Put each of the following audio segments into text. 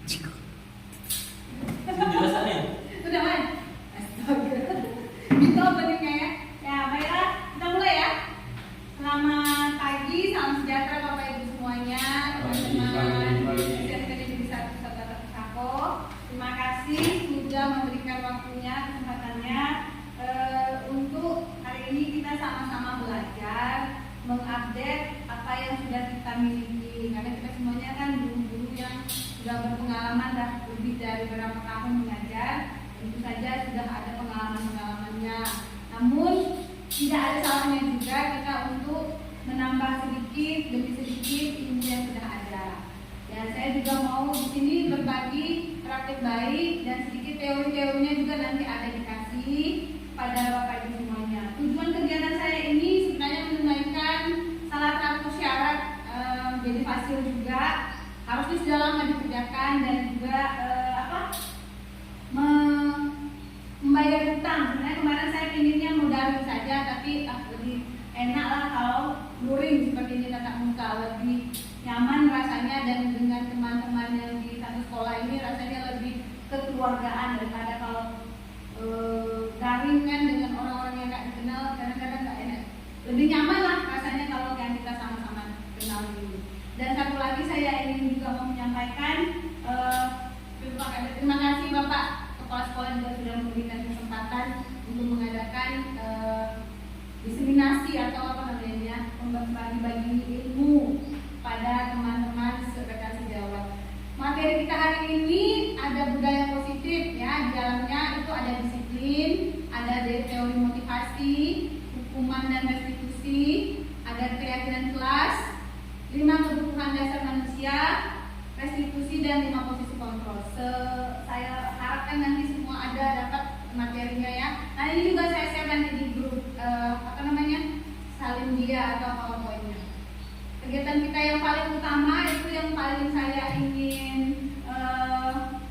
Penjelasannya. Udah kan? Astaga. Gitu openingnya ya. Ya, baiklah, kita mulai ya. Selamat pagi, salam sejahtera Bapak Ibu semuanya, teman-teman SMK Negeri 1 Kota Sako. Terima kasih sudah memberikan waktunya, kesempatannya untuk hari ini kita sama-sama belajar mengupdate apa yang sudah kita miliki, karena kita semuanya kan guru-guru yang sudah berpengalaman dah lebih dari beberapa tahun mengajar. Tentu saja sudah ada pengalaman-pengalamannya, namun tidak ada salahnya juga kita untuk menambah sedikit demi sedikit ilmu yang sudah ada. Dan saya juga mau di sini berbagi praktik baik dan sedikit teori-teorinya juga nanti ada dikasih pada Bapak Ibu semuanya. Tujuan kegiatan saya ini sebenarnya menunaikan salah satu syarat jadi fasil juga, harusnya sudah lama dikerjakan, dan juga membayar hutang. Sebenarnya kemarin saya pinginnya modalin saja, tapi lebih enak lah kalau luring seperti ini tatap muka, lebih nyaman rasanya, dan dengan teman-teman yang di satu sekolah ini rasanya lebih kekeluargaan daripada kalau garing kan dengan orang-orang yang gak dikenal, kadang-kadang gak enak. Lebih nyaman lah rasanya kalau yang kita sama-sama kenal ini. Dan satu lagi saya ingin juga mau menyampaikan terima kasih Bapak Kepala Sekolah juga sudah memberikan kesempatan untuk mengadakan diseminasi atau apa namanya, bagi-bagi ilmu pada teman-teman rekan sejawat. Materi kita hari ini ada budaya positif ya, di dalamnya itu ada disiplin, ada teori motivasi, hukuman dan restitusi, ada keyakinan kelas, 5 kebutuhan dasar manusia, restitusi, dan 5 posisi kontrol. Saya harapkan nanti semua ada dapat materinya ya. Nah ini juga saya share nanti di grup salin dia atau PowerPoint-nya. Kegiatan kita yang paling utama itu yang paling saya ingin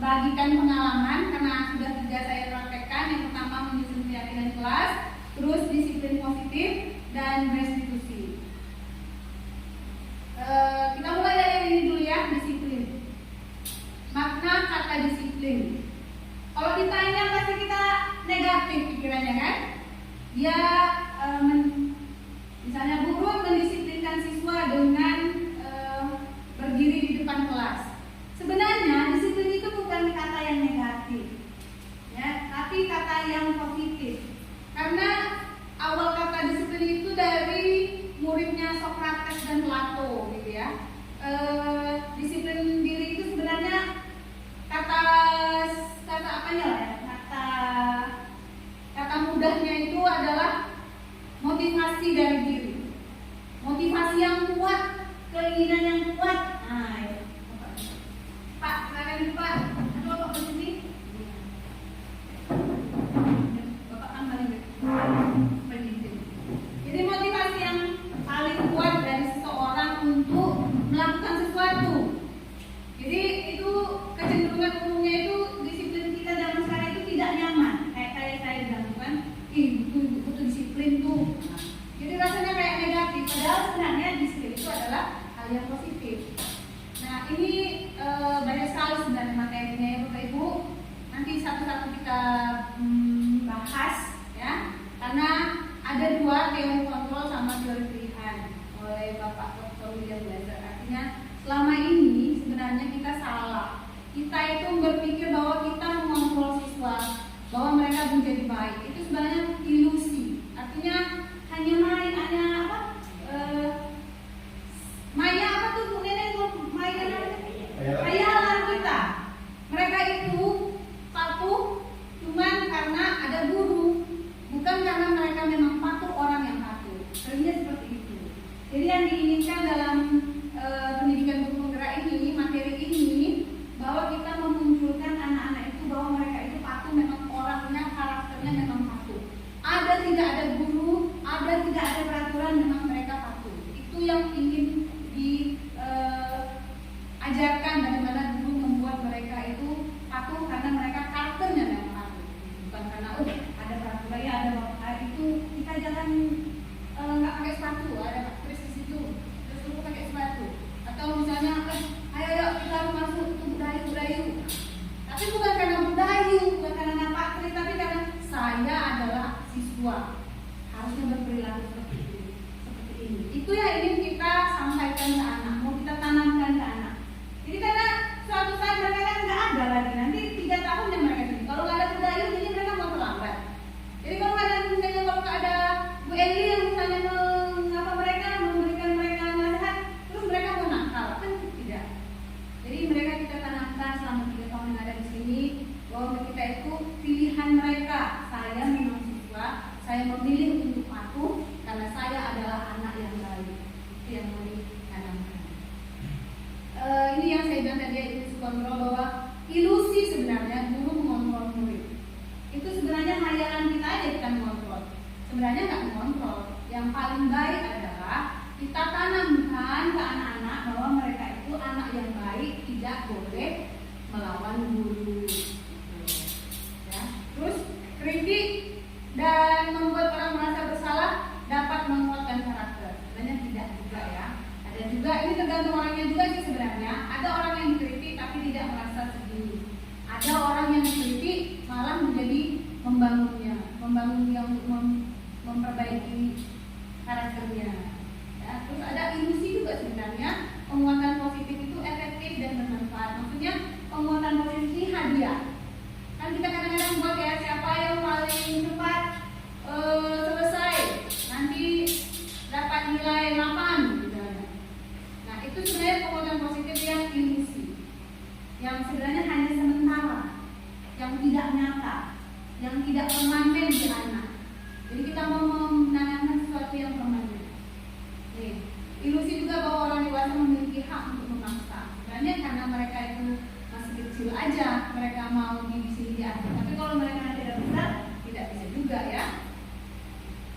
bagikan pengalaman, karena sudah 3 saya praktekkan. Yang pertama menyusun keyakinan kelas, terus disiplin positif, dan restitusi. Kita mulai dari yang ini dulu ya, disiplin. Makna kata disiplin. Kalau ditanya pasti kita negatif pikirannya kan? Dia misalnya guru mendisiplinkan siswa dengan berdiri di depan kelas. Sebenarnya disiplin itu bukan kata yang negatif, ya, tapi kata yang positif. Karena awal kata disiplin itu dari muridnya Socrates dan Plato, gitu ya. Disiplin diri itu sebenarnya kata apanya lah ya? Kata mudahnya itu adalah motivasi dari diri, motivasi yang kuat, keinginan yang kuat. Nah, ya. Pak, silakan Pak. Halo Pak, posisi. Bapak kan paling pendidik. Jadi motivasi yang paling kuat dari seseorang untuk melakukan sesuatu. Jadi itu kecenderungan umumnya itu disiplin kita zaman sekarang itu tidak nyaman. Kayak saya bilang kan, butuh disiplin tuh. Nah, jadi rasanya kayak negatif. Padahal sebenarnya disiplin itu adalah hal yang positif. Nah ini banyak sekali sebenarnya materinya ya Bapak Ibu. Nanti satu-satu kita bahas ya. Karena ada 2, teori kontrol sama teori pilihan oleh Bapak Dr. William Blazer. Artinya selama ini sebenarnya kita salah. Kita itu berpikir bahwa kita mengontrol siswa, bahwa mereka menjadi baik. Itu sebenarnya ilusi. Artinya hanya main, hanya apa? Maya apa tuh Bu Nenek? Mainan apa? Khayalan kita. Mereka itu patuh cuman karena ada guru, bukan karena mereka memang patuh orang yang patuh. Sebenarnya seperti itu. Jadi yang diinginkan dalam pendidikan guru penggerak ini, materi ini, bahwa kita memunculkan anak-anak itu bahwa mereka itu patuh, memang orangnya, karakternya memang patuh. ini yang saya bilang tadi, ilusi kontrol, bahwa ilusi sebenarnya guru mengontrol murid. Itu sebenarnya hayalan kita aja kita mengontrol. Sebenarnya nggak mengontrol. Yang paling baik adalah kita tanamkan ke anak-anak bahwa mereka itu anak yang baik, tidak boleh melawan guru. Ya. Terus kritik dan membuat orang merasa bersalah dapat menguatkan karakter. Sebenarnya tidak juga ya. Ada juga, ini tergantung orangnya juga sih sebenarnya. Ada orang yang dikritik tapi tidak merasa sedih. Ada orang yang dikritik malah menjadi membangunnya, memperbaiki karakternya. Ya, terus ada ilusi juga sebenarnya. Penguatan positif itu efektif dan bermanfaat. Maksudnya penguatan positif ini hadiah. Kan kita kadang-kadang buat ya, siapa yang paling cepat selesai nanti dapat nilai 8 gitu. Nah itu sebenarnya penguatan positif yang ilusi, yang sebenarnya hanya sementara, yang tidak nyata, yang tidak permanen di anak. Jadi kita mau menanamkan sesuatu yang permanen. Nih, ilusi juga bahwa orang dewasa memiliki hak untuk memaksa. Sebenarnya karena mereka itu masih kecil aja, mereka mau di sini diatur. Tapi kalau mereka nanti tidak besar, tidak bisa juga ya.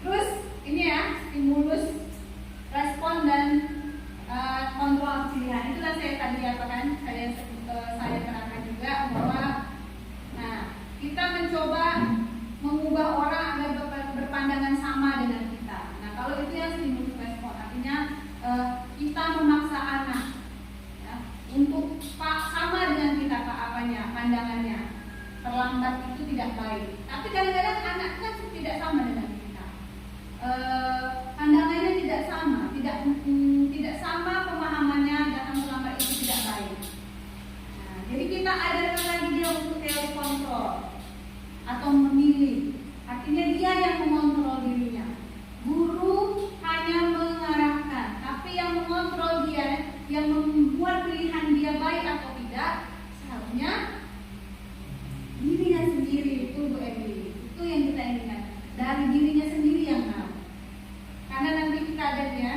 Terus ini ya, stimulus, respon dan kontrol pilihan. Itulah saya tadi katakan, saya terangkan juga bahwa nah kita mencoba mengubah orang agar berpandangan sama dengan kita. Nah kalau itu yang stimulus respon, artinya kita memaksa anak ya, untuk sama dengan kita pandangannya. Terlambat itu tidak baik. Tapi kadang-kadang anak kan tidak sama dengan kita. Pandangannya tidak sama, tidak sama pemahamannya, datang terlambat itu tidak baik. Nah, jadi kita ajarkan lagi dia untuk teori kontrol atau memilih. Artinya dia yang mengontrol dirinya. Guru hanya mengarahkan, tapi yang mengontrol dia, yang membuat pilihan dia baik atau tidak, seharusnya dirinya sendiri. Itu Bu Emily, itu yang kita inginkan, dari dirinya sendiri yang tahu. Karena nanti kita ada ya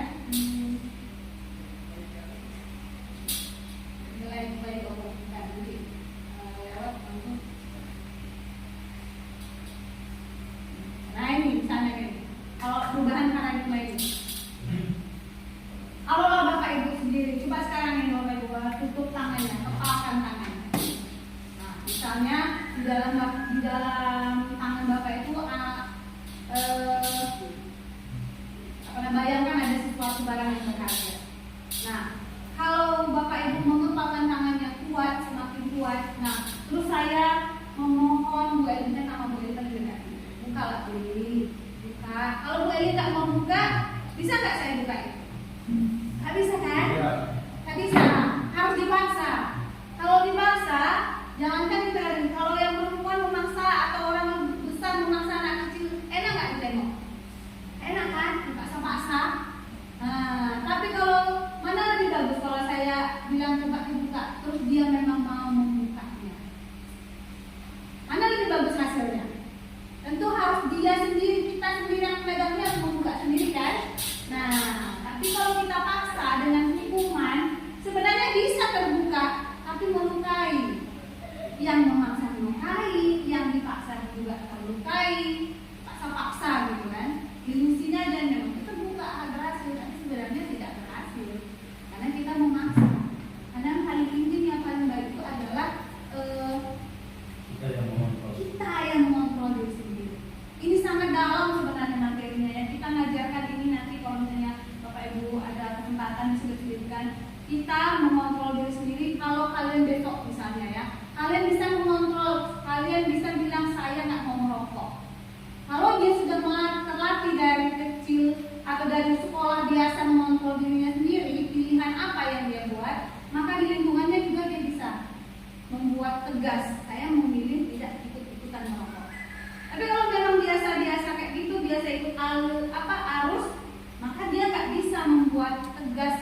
nilai baik Allah kita nanti lewat untuk. Nah ini misalnya nih, kalau perubahan paradigma ini, kalau Bapak Ibu sendiri, coba sekarang ini Bapak Ibu tutup tangannya, kepalkan tangannya. Nah misalnya di dalam tangan Bapak itu bayangkan ada sesuatu barang yang berharga. Nah, kalau Bapak Ibu mengepalkan tangannya kuat, semakin kuat. Nah, terus saya memohon Bu Eli sama Bu Eli terdekat. Buka lah Bu Eli, buka. Kalau Bu Eli tak mau buka, bisa nggak saya buka itu? Nggak bisa kan? Nggak bisa. Harus dipaksa. Kalau dipaksa, jangankan kita. Kalau yang perempuan memaksa atau orang besar memaksa anak kecil, enak nggak ditengok? Enak kan? Dipaksa-paksa. Nah, tapi kalau mana lebih bagus kalau saya bilang coba dibuka, terus dia memang mau membukanya. Mana lebih bagus hasilnya? Tentu harus dia sendiri, kita sendiri yang megangnya harus membuka sendiri kan? Nah, tapi kalau kita paksa dengan hukuman, sebenarnya bisa terbuka, tapi melukai. Yang memaksa melukai, yang dipaksa juga terlukai, paksa-paksa gitu kan? Ilusinya dan memang kita buka berhasil, tapi sebenarnya tidak berhasil karena kita memaksa. Karena yang paling penting, yang paling baik itu adalah kita yang mengontrol diri sendiri. Ini sangat dalam sebenarnya materinya ya. Kita ngajarkan ini nanti kalau misalnya Bapak Ibu ada kesempatan disebutkan, kita mengontrol diri sendiri. Kalau kalian besok misalnya ya, kalian bisa mengontrol, kalian bisa bilang saya nggak mau merokok. Kalau dia sudah terlatih dari kecil atau dari sekolah biasa mengontrol dirinya sendiri, pilihan apa yang dia buat, maka di lingkungannya juga dia bisa membuat tegas, saya memilih tidak ikut-ikutan merokok. Tapi kalau memang biasa-biasa kayak gitu, biasa ikut arus, maka dia nggak bisa membuat tegas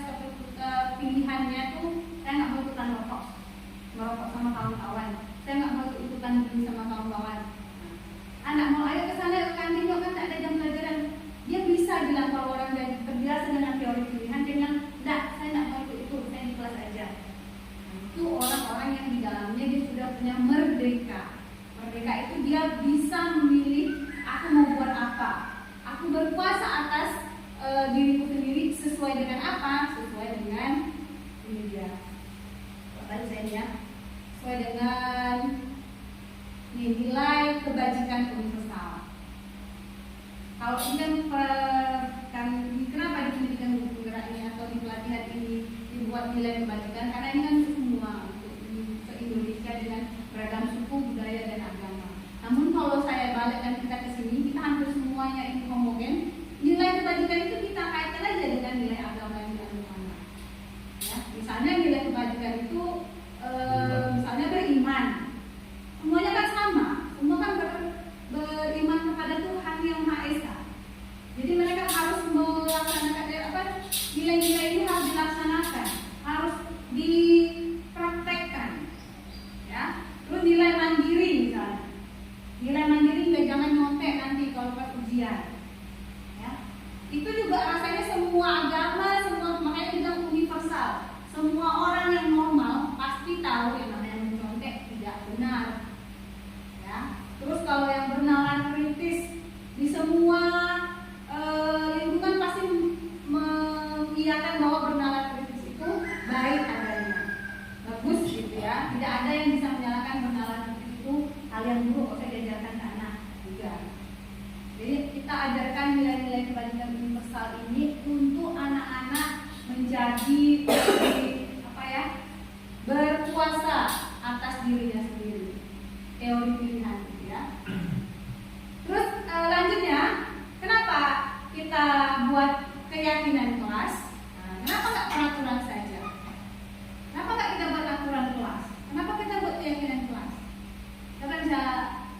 pilihannya tuh, saya nggak mau ikutan merokok sama kawan-kawan, saya nggak mau ikutan sama kawan-kawan. Anak mau ayo ke sana ke kantin, kan tak ada jam pelajaran. Dia bisa bilang kalau orang yang terbiasa dengan teori pilihan, dia bilang, enggak, saya enggak mau ikut itu, saya di kelas aja. artinya merdeka. Merdeka itu dia bisa memilih aku mau buat apa. Aku berkuasa atas diriku sendiri sesuai dengan apa? Sesuai dengan ini dia. Apa tadi saya lihat? Sesuai dengan nilai kebajikan universal. Kalau ini kan kenapa di pendidikan guru penggerak ini atau di pelatihan ini dibuat nilai kebajikan? Karena ini kan untuk semua, untuk se-Indonesia dengan beragam suku, budaya dan agama. Namun kalau saya balikkan kita ke sini, kita hampir semuanya ini homogen. Nilai kebajikan itu kita kaitkan aja dengan nilai agama yang dianut anak. Ya, misalnya nilai kebajikan itu misalnya beriman, semuanya kan sama, semua kan beriman kepada Tuhan yang Maha Esa. Jadi mereka harus melaksanakan nilai-nilai ini harus dilaksanakan, harus dipraktekkan, ya. Terus nilai mandiri misalnya, nilai mandiri nggak jangan nyontek nanti kalau pas ujian, ya. Itu juga rasanya semua agama, semua makanya bilang universal. Semua orang yang normal pasti tahu yang namanya mencontek tidak benar, ya. Terus kalau yang bernalar kritis di semua lingkungan pasti mengiyakan bahwa bernalar kritis itu baik adanya, bagus gitu ya. Tidak ada yang bisa menyalahkan bernalar kritis itu hal yang buruk kalau diajarkan ke anak juga. Jadi kita ajarkan nilai-nilai kebajikan universal ini untuk anak-anak menjadi berkuasa atas dirinya sendiri. Teori pilihan gitu ya. Terus lanjutnya, kenapa kita buat keyakinan kelas? Nah, kenapa nggak peraturan saja? Kenapa nggak kita buat aturan kelas? Kenapa kita buat keyakinan kelas? Kita bisa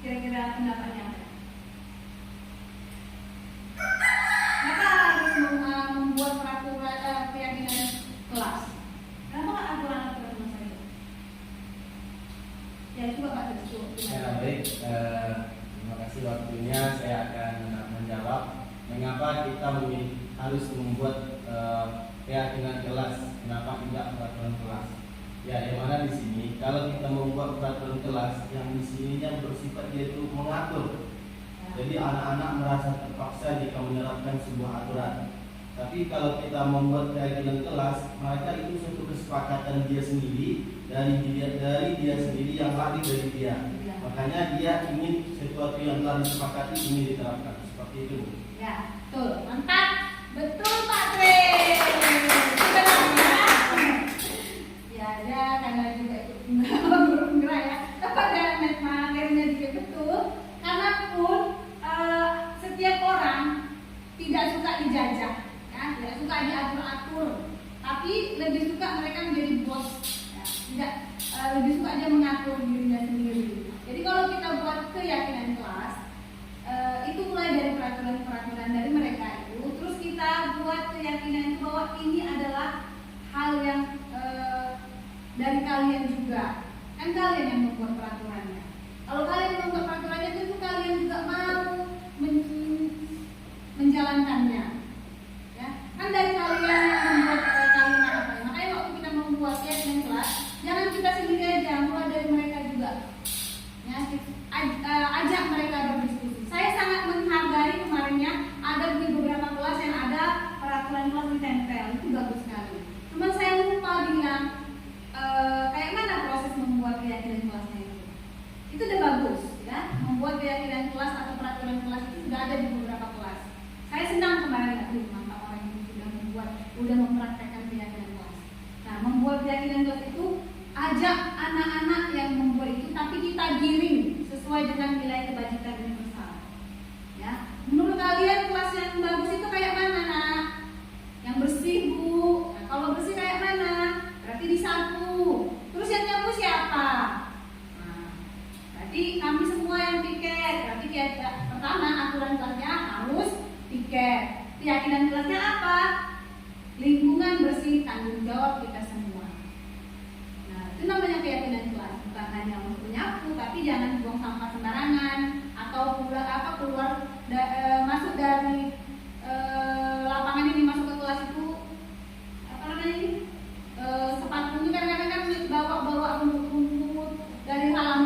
kira-kira pendapatnya apa? Kenapa harus membuat peraturan keyakinan kelas? Kenapa nggak aturan-aturan saja? Ya coba Pak Teguh. Ya, baik. Terima kasih waktunya. Saya akan menjawab mengapa kita harus membuat keyakinan kelas, kenapa tidak peraturan kelas. Ya, yang mana di sini kalau kita membuat peraturan kelas yang di sininya bersifat yaitu mengatur. Jadi anak-anak merasa terpaksa jika menerapkan sebuah aturan. Tapi kalau kita membuat keyakinan kelas, maka itu suatu kesepakatan dia sendiri dari dia sendiri yang lahir dari dia. Makanya dia ingin sesuatu yang telah disepakati ingin diterapkan seperti itu. Ya, betul, mantap, betul Pak Tre. Ya, karena juga itu penggerak ya. Kepada materinya juga betul. Karena pun setiap orang tidak suka dijajah. Tidak suka diatur-atur, tapi lebih suka mereka menjadi bos, ya. Tidak lebih suka dia mengatur dirinya sendiri. Jadi kalau kita buat keyakinan kelas, itu mulai dari peraturan-peraturan dari mereka itu, terus kita buat keyakinan itu bahwa ini adalah hal yang dari kalian juga, kan kalian yang membuat peraturannya. Kalau kalian yang membuat peraturannya, tentu kalian juga mau menjalankannya. Kan dari kalian yang membuat kalimat apa ya. Makanya waktu kita membuat keyakinan kelas, jangan kita sendiri aja, mulai dari mereka juga ya, ajak mereka berdiskusi. Saya sangat menghargai kemarinnya ada di beberapa kelas yang ada peraturan kelas ditempel, itu bagus sekali. Cuman saya lupa bilang kayak mana proses membuat keyakinan kelasnya itu udah bagus ya. Membuat keyakinan kelas atau peraturan kelas itu sudah ada di beberapa kelas. Saya senang kemarin udah mempraktekkan keyakinan kelas. Nah, membuat keyakinan kelas itu ajak anak-anak yang membuat itu, tapi kita giring sesuai dengan nilai kebajikan universal. Ya, menurut kalian kelas yang bagus itu kayak mana, Nak? Yang bersih, Bu. Nah, kalau bersih kayak mana? Berarti disapu. Terus yang nyapu siapa? Nah, berarti kami semua yang piket. Berarti pertama aturan kelasnya harus piket. Keyakinan kelasnya apa? Lingkungan bersih, tanggung jawab kita semua. Nah, itu namanya keyakinan kelas. Bukan hanya untuk menyapu, tapi jangan buang sampah sembarangan atau masuk dari lapangan ini masuk ke kelas itu apa namanya ini sepatunya kadang-kadang kan bawa rumput dari halaman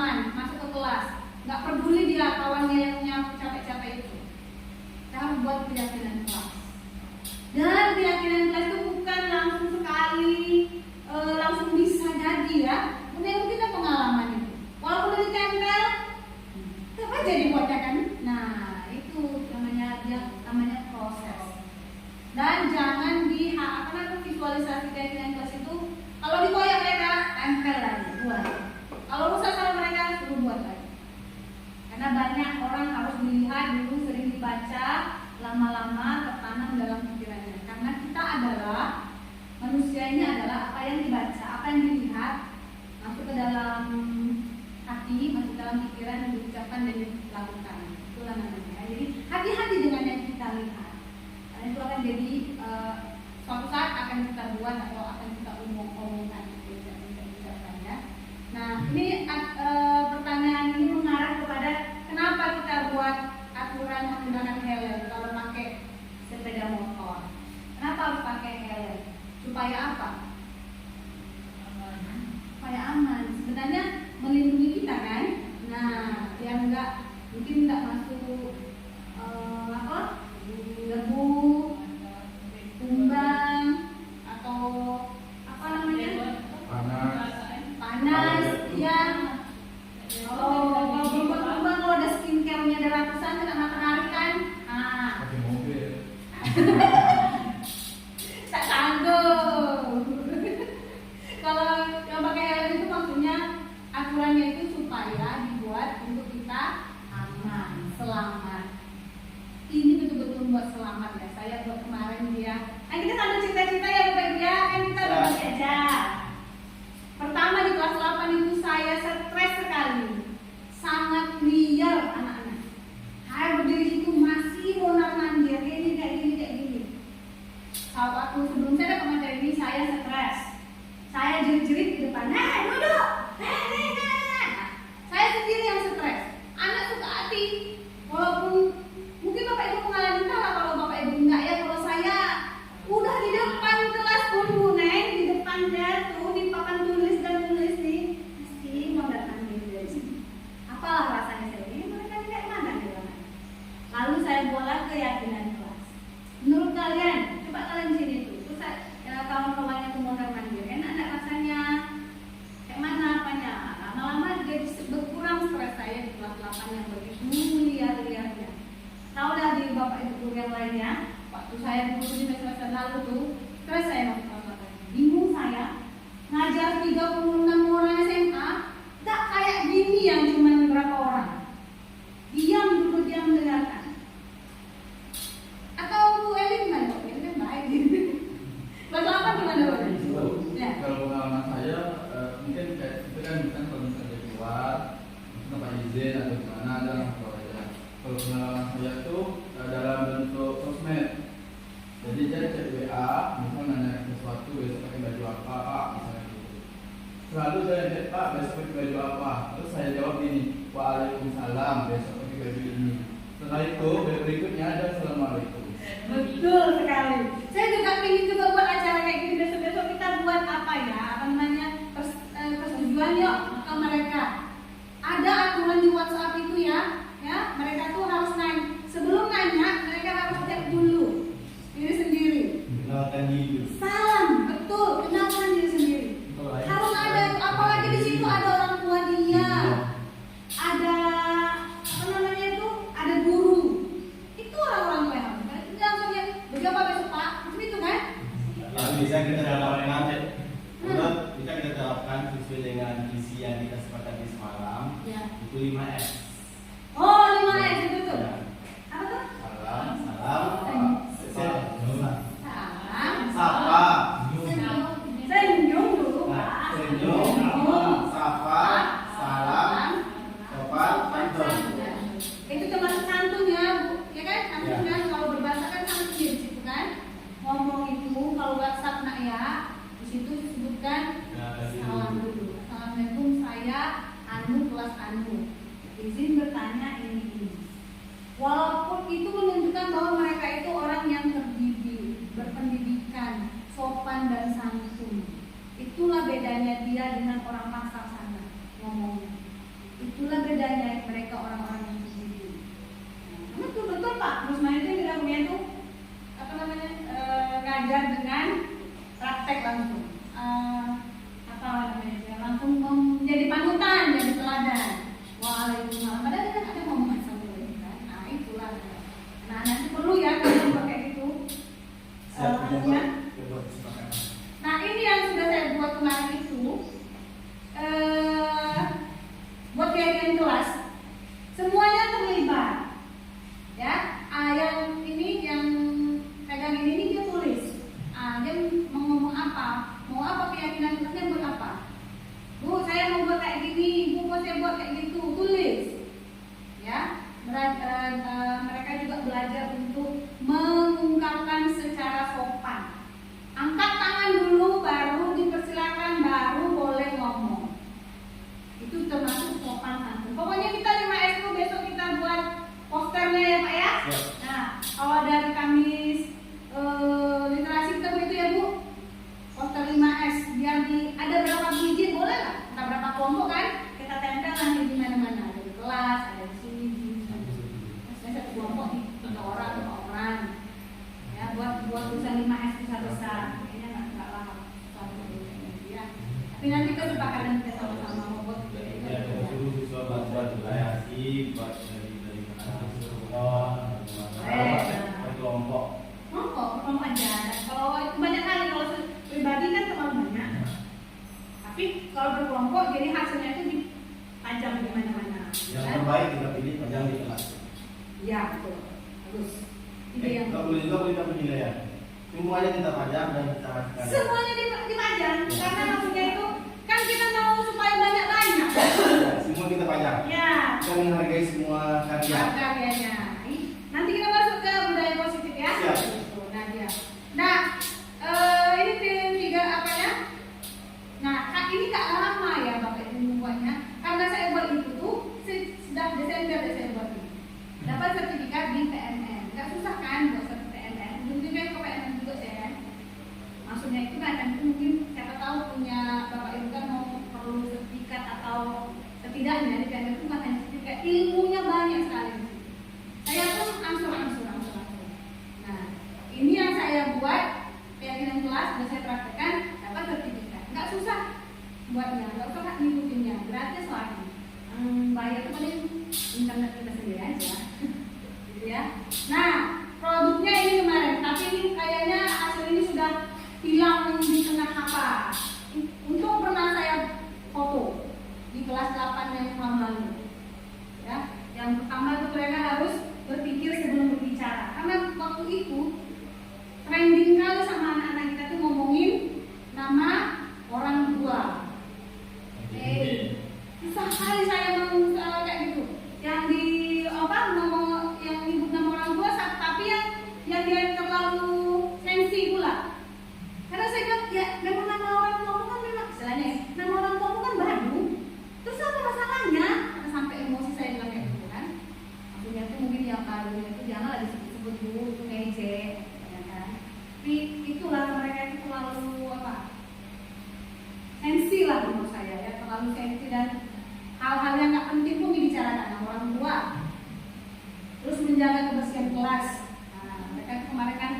ya, kemudian kita pengalaman itu. Walaupun udah ditempel, tetap aja dibuatnya kan. Nah, itu namanya proses. Dan jangan karena visualisasi dengan kelas itu, kalau dikoyak mereka, tempel lagi, buat. Kalau rusak sama mereka, suruh buat lagi. Karena banyak orang harus dilihat dulu, sering dibaca, lama-lama tertanam dalam pikirannya. Karena kita adalah manusia ini adalah apa yang dibaca, apa yang dilihat, masuk ke dalam hati, masuk dalam pikiran, diucapkan dan dilakukan. Itulah namanya. Jadi hati-hati dengan yang kita lihat. Karena itu akan jadi suatu saat akan kita buat atau akan kita omongkan. Ya. Nah, ini pertanyaan ini mengarah kepada kenapa kita buat aturan menggunakan helm kalau pakai sepeda motor. Kenapa harus pakai helm? Supaya apa? Supaya aman. Sebenarnya melindungi kita kan. Nah, biar mungkin nggak masuk debu, kumbang atau apa namanya? Panas, ya. Kalau kumbang kalau ada skincare-nya ada ratusan kena matahari kan. Pakai mobil. Tak sanggup. Kalau yang pakai helm itu maksudnya aturannya itu supaya dibuat untuk kita aman, selamat. Ini betul-betul buat selamat ya. Saya buat kemarin dia. Nah kita sambil cerita-cerita ya Bapak Ibu ya, kan kita berbagi aja. Pertama di kelas 8 itu saya stres sekali, sangat liar anak-anak. Saya berdiri itu masih mondar-mandir, ini kayak gini. Waktu sebelum saya dapat materi ini saya stres. Saya jerit-jerit di depan, duduk, saya sendiri yang stres. Anak suka hati, walaupun mungkin Bapak Ibu pengalaman lah, kalau Bapak Ibu enggak ya. Kalau saya udah di depan kelas pun Neng, di depan dia tuh di papan tulis nih, pasti mau datang dari sini. Apalah rasanya saya ini, mereka kayak mana di mana. Lalu saya buat keyakinan kelas. Menurut kalian, coba kalian sini tuh, terus kawan-kawannya tuh mondar-mandir, enak enggak rasanya? Kayak mana apanya? Lama-lama jadi berkurang stres saya di kelas 8 yang begitu liar-liarnya. Tahu dah di Bapak Ibu guru yang lainnya, waktu saya dulu di semester lalu tuh, stres saya waktu kelas 8. Bingung saya, ngajar 36 orang SMA, tak kayak gini yang cuma berapa orang. Diam dulu, diam mendengarkan. Atau Bu Eli gimana? Bu Eli kan baik gitu. Kelas 8 gimana Bu? Ya. Kalau pengalaman saya mungkin kayak itu kan kalau misalnya keluar, mungkin apa izin atau gimana ada keluar aja. Kalau pengalaman saya tuh dalam bentuk sosmed. Jadi dia cek WA, misalnya nanya sesuatu, besok pakai baju apa Pak, misalnya gitu. Selalu saya cek Pak, besok pakai baju apa. Terus saya jawab gini, Waalaikumsalam, besok pakai baju ini. Setelah itu berikutnya ada Assalamualaikum. Betul sekali. Saya juga ingin juga buat acara kayak gini, besok-besok kita buat apa ya? Apa namanya? Persetujuan yuk ke mereka. Ada aturan di WhatsApp itu ya. Mereka tuh harus nanya. Sebelum nanya, mereka harus cek dulu diri sendiri. Kenalkan diri. Salam, betul. Kenalkan diri sendiri. Harus ada, apalagi di situ ada orang tua dia. Ada apa namanya itu? Ada guru. Itu orang-orang tua yang harus. Itu langsungnya berapa besok Pak? Itu kan? Lalu bisa kita dapatkan, bisa kita terapkan sesuai dengan visi yang kita sepakati semalam. Ya. Itu 5S. Oh, 5S itu tuh. Ya. Apa tuh? Salam, Sapa. Senyum dulu Nah, Pak. senyum, sapa, salam, sopan, santun. Itu termasuk santun ya, Bu. Ya kan? Santun kan kalau berbahasa kan santun di situ kan. Ngomong itu kalau WhatsApp nak ya, di situ disebutkan salam dulu. Assalamualaikum, saya Anu kelas Anu. Izin bertanya ini. Walaupun itu menunjukkan bahwa mereka itu orang yang terdidik, berpendidikan, sopan dan santun. Itulah bedanya dia dengan orang pasar sana ngomongnya. Itulah bedanya mereka orang-orang yang terdidik. Betul Pak. Terus itu kita punya itu apa namanya ngajar dengan praktek langsung. Apa namanya? Langsung saya buat kayak gitu, tulis. Ya, mereka juga belajar untuk mengungkapkan secara sopan. Angkat tangan dulu, baru dipersilakan, baru boleh ngomong. Itu termasuk sopan santun. Pokoknya kita 5S itu besok kita buat posternya ya Pak ya. Ya. Nah, kalau dari Kamis literasi kita itu ya Bu, poster 5S biar ada berapa biji boleh lah, kita berapa kelompok kan, kita tempel nanti di mana-mana, ada di kelas, ada di sini, saya satu kelompok nih, 3 orang, 5 orang, ya buat tulisan 5S besar-besar, kayaknya nggak lama, ya. Tapi nanti kesepakatan kita sama-sama membuat. Ya, kita suruh siswa buat relasi, buat dari sekolah, kelompok. Kelompok aja. Kalau itu banyak kali, kalau pribadi kan terlalu banyak. Tapi kalau berkelompok, jadi hasilnya itu dipajang di mana-mana. Yang terbaik kita pilih pajang di kelas. Iya betul, bagus. Ide yang Kalau boleh juga kita penilaian. Semuanya kita pajang dan kita hasilkan. semuanya dipajang, karena maksudnya itu kan kita mau supaya banyak-banyak. Ya, semua kita pajang. Ya. Kita menghargai semua karya. Karyanya. Nanti kita masuk ke budaya positif ya. Siap. Nah dia. Nah ini tiga apa ya? Nah ini gak lama ya Bapak Ibu membuatnya. Karena saya buat itu tuh sudah Desember saya buat ini. Dapat sertifikat di PNN. Gak susah kan buat sertifikat PNN. Mungkin kan ke PNN juga saya kan. Maksudnya itu kan mungkin siapa tahu punya Bapak Ibu kan mau perlu sertifikat atau setidaknya di PNN itu bukan hanya sertifikat, ilmunya banyak sekali. Saya pun angsur. Nah, ini yang saya buat keyakinan kelas dan saya praktekkan dapat sertifikat. Nggak susah buatnya, nggak usah ngikutinnya, gratis lagi. Bayar itu paling internet kita sendiri aja, gitu ya. Nah, produknya ini kemarin, tapi ini kayaknya hasil ini sudah hilang di tengah apa. Untung pernah saya foto di kelas 8 yang lalu, ya. Yang pertama itu mereka harus berpikir sebelum berbicara, karena waktu itu trending kali sama anak-anak kita tuh ngomongin nama orang tua. Susah kali saya ngomong soal kayak gitu. Yang di apa ngomong yang nyebut nama orang tua, tapi yang dia terlalu sensi pula. Karena saya bilang ya memang nama orang tua kan memang istilahnya nama orang tua kan baru. Terus apa masalahnya? Sampai emosi saya bilang kayak gitu kan. Maksudnya itu mungkin yang barunya itu janganlah disebut dulu itu ngejek, ya kan? Tapi itulah mereka itu terlalu apa? Sensi lah menurut saya ya, terlalu sensi dan hal-hal yang nggak penting pun dibicarakan sama orang tua. Terus menjaga kebersihan kelas. Nah, mereka itu kemarin kan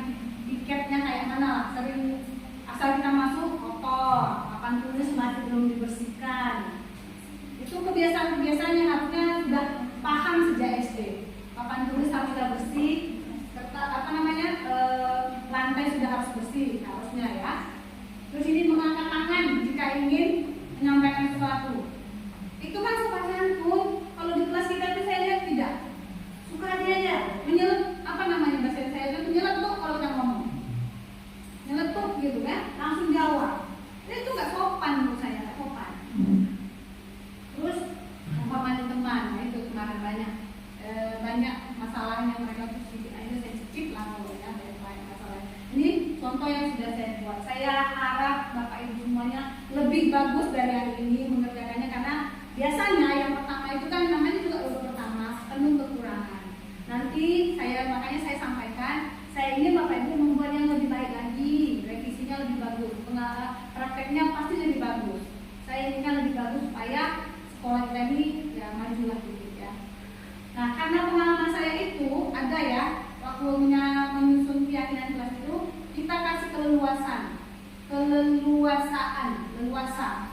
tiketnya kayak mana lah, sering asal kita masuk kotor, papan tulis masih belum dibersihkan. Itu kebiasaan-kebiasaan yang harusnya sudah paham sejak SD. Papan tulis harus sudah bersih, lantai sudah harus bersih harusnya ya. Terus ini mengangkat tangan jika ingin menyampaikan sesuatu. Itu kan sopan santun. Kalau di kelas kita itu saya lihat tidak. Suka aja menyeletuk bahasa saya itu menyeletuk kalau kita ngomong. Nyeletuk gitu kan, langsung jawab. Itu nggak sopan menurut saya, nggak sopan. Terus menghormati teman, nah itu kemarin banyak masalah yang mereka tuh sedikit aja sensitif lah kalau ya banyak masalah. Ini contoh yang sudah saya buat. Saya harap Bapak Ibu semuanya lebih bagus dari hari ini mengerjakannya karena biasanya yang pertama itu kan namanya juga baru pertama penuh kekurangan. Nanti makanya saya sampaikan, saya ingin Bapak Ibu membuat yang lebih baik lagi, revisinya lebih bagus, prakteknya pasti lebih bagus. Saya inginkan lebih bagus supaya sekolah kita ini ya maju lah gitu ya. Nah karena pengalaman saya itu ada ya, waktu menyusun keyakinan kelas itu kita kasih leluasa,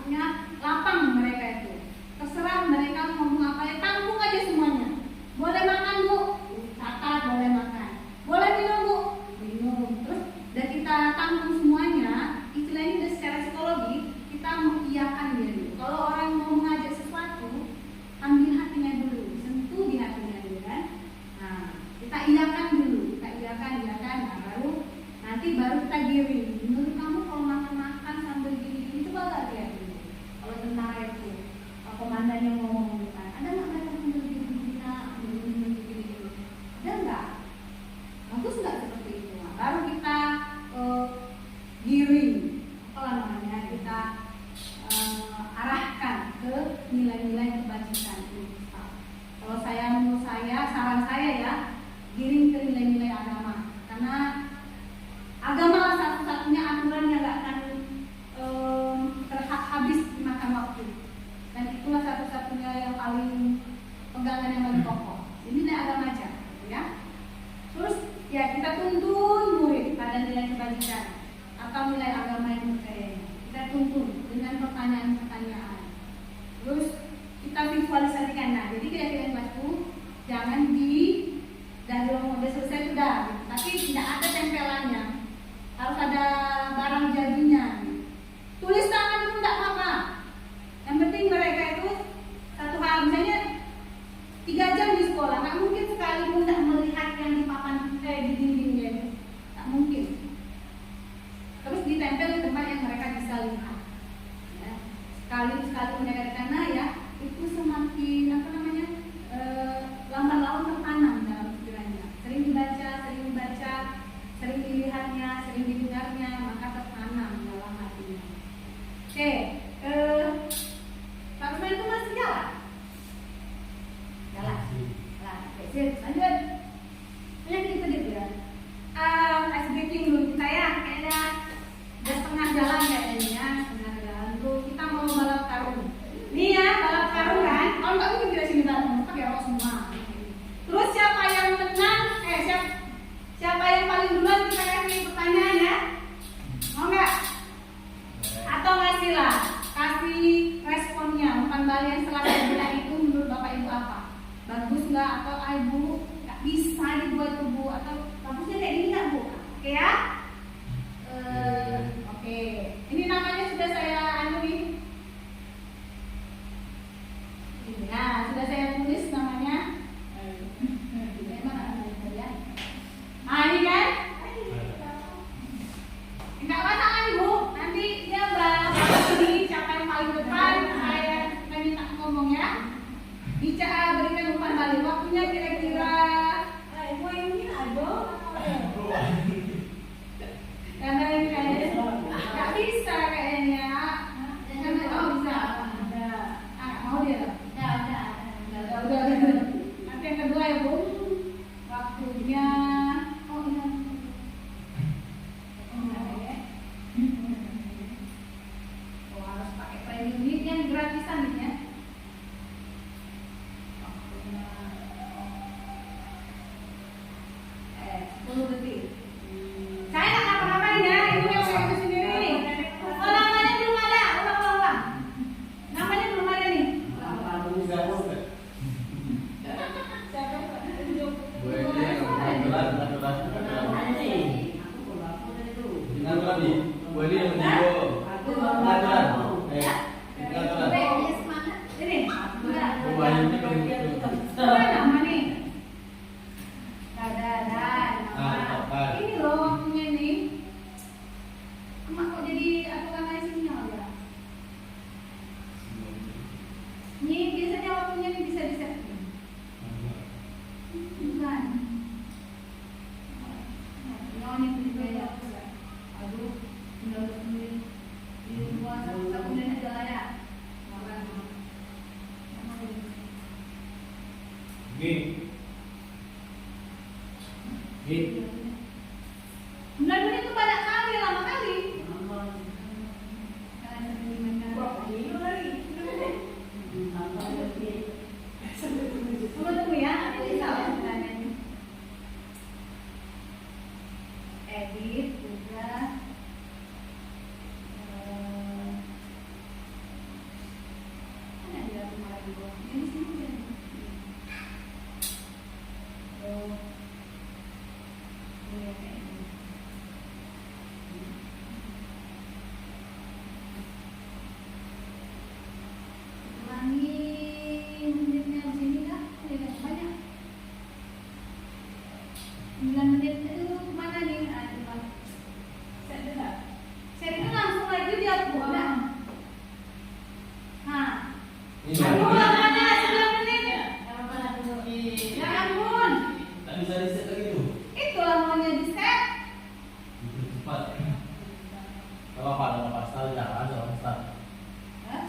punya lapang mereka itu. Terserah mereka ngomong apa ya, tampung aja semuanya. Boleh makan Bu, catat boleh makan. Boleh minum Bu, minum. Terus dan kita tampung semuanya, istilahnya udah secara psikologi kita mengiyakan dia dulu. Kalau orang mau mengajak sesuatu, ambil hatinya dulu, sentuh di hatinya dulu kan. Nah, kita iyakan dulu, nah, baru kita giring. Menurut kamu kalau makan sambil gini-gini, coba lihat dulu. Kalau tentara nilai-nilai kebajikan. Kalau menurut saya, saran saya ya, giring ke nilai-nilai agama, karena agama lah satu-satunya aturan yang gak akan habis dimakan waktu, dan itulah satu-satunya yang paling pegangan yang paling pokok. Jadi nilai agama aja, ya. Terus ya kita tuntun murid pada nilai kebajikan atau nilai agama yang berkaitan. Kita tuntun dengan pertanyaan-pertanyaan. Terus kita visualisasikan. Nah, jadi keyakinan batu jangan dari ruang udah selesai sudah, tapi tidak ada tempelannya. Harus ada barang jadinya. Tulis tangan pun tidak apa-apa. Yang penting mereka itu satu hal, misalnya 3 jam di sekolah, nggak mungkin sekali pun tidak melihat yang di papan di dindingnya itu, nggak mungkin. Terus ditempel di tempat yang mereka bisa lihat. Ya. Sekali mereka di sana ya, itu semakin lambat laun tertanam dalam pikirannya. Sering dibaca, sering dilihatnya, sering didengarnya, maka tertanam dalam hatinya. Oke, Pak Rusman itu masih jalan? Jalan. Oke, lanjut. Banyak gitu ya. Ice breaking dulu kita ya, kayaknya udah setengah jalan kayaknya, setengah jalan tuh kita mau balap karung. Nih ya, balap karung kan? Kalau nggak mungkin tidak sini balap karung, pakai rok semua. Terus siapa yang menang? Siapa yang paling duluan kita kasih pertanyaan ya? Mau nggak? Atau kasih responnya, umpan balik setelah bilang itu menurut Bapak Ibu apa? Bagus nggak? Atau Ibu nggak bisa dibuat tuh Bu? Atau bagusnya kayak gini nggak Bu? Oke ya? Oke. Ini namanya sudah saya anuin. Ya, sudah saya tulis namanya. Nah ini kan? Enggak masalah Ibu. Nanti dia ini siapa yang paling depan, saya minta ngomong ya. Bicara berikan umpan balik. Waktunya kira-kira Ibu ini ada. Karena ini kayaknya nggak bisa kayaknya. Bisa. Mau dia? Udah. Nanti yang kedua ya Bu. Waktunya. Harus pakai premium ini yang gratisan nih ya. 10 detik. Saya nggak ngapa-ngapain ya, Ibu yang pakai itu sendiri. Oh, namanya belum ada, ulang. Namanya belum ada nih. Ini loh waktunya nih. Emak kok jadi aturan lain sinyal ya? Ini biasanya waktunya nih bisa di-set. Bukan. Ini beda. Aduh, tinggal sendiri. Di luar satu menit aja lah ya. Gini. 9 menit itu banyak kali, lama kali. Tunggu ya, nanti bisa sebenarnya. Edit juga. Mana dia kemarin itu? Ini sini.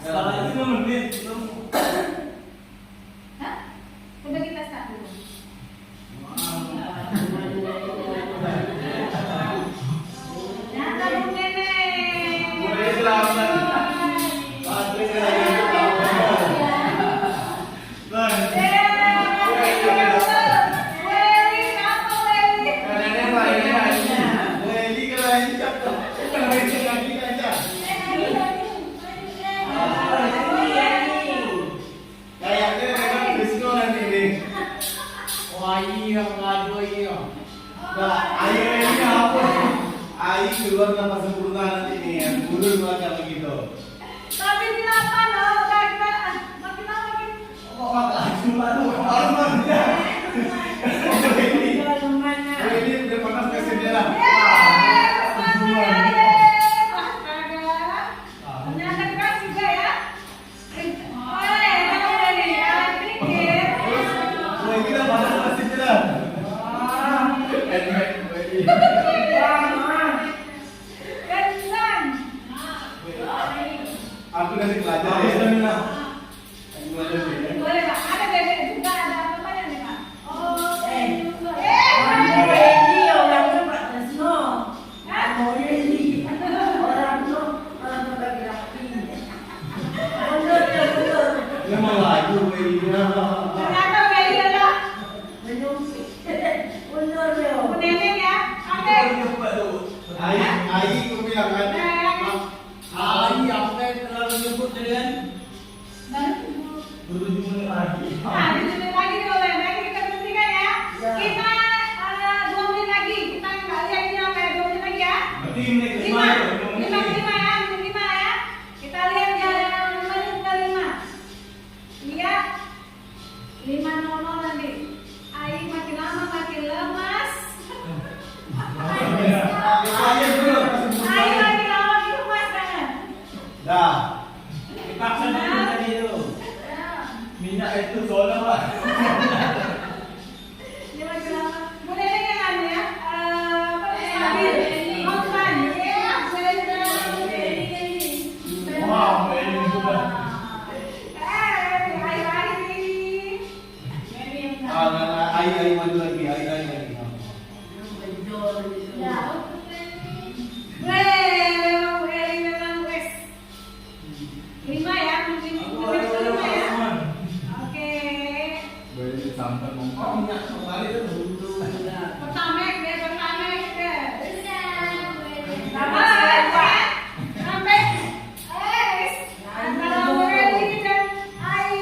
Sekarang itu menit. Ini udah panas ke sini lah. Ternyata keras juga ya. Pikir. Kita panas ke sini lah. Kencang. Aku dari pelajar Habis ya. dah, Mina. Aku belajar ya. Boleh Pak, ada bebek juga, ada apa-apanya nih Pak? Oh, Memang laju ini. ternyata bebek adalah nenek ya. Oke. Ai itu bilang kan. Ai apa yang terlalu nyebut dengan Dan 7 menit lagi. nah, ditunjuk lagi nih boleh. Baik, kita berhentikan ya. Kita 2 menit lagi. Kita nggak lihat ini sampai 2 menit lagi ya. Berarti menit ke 5 5. ya, menit 5 ya. Kita lihat yang menit ke 5. Lihat 5:00 nanti. Ai makin lama makin lemas. Ai makin lama makin lemas kan. Dah. dipaksa dulu tadi itu. Minyak itu soalnya Pak. Dia makin lama. Boleh kan ya? Stabil. Kontan. Ya, Wow, ini sudah. Ai maju lagi, ai lagi. Lima ya, mungkin lima ya. Oke. Boleh sampai Oh, ngomong. minyak kembali itu dulu. Pertama deh, pertama deh. Sampai antara Welly dan Ai.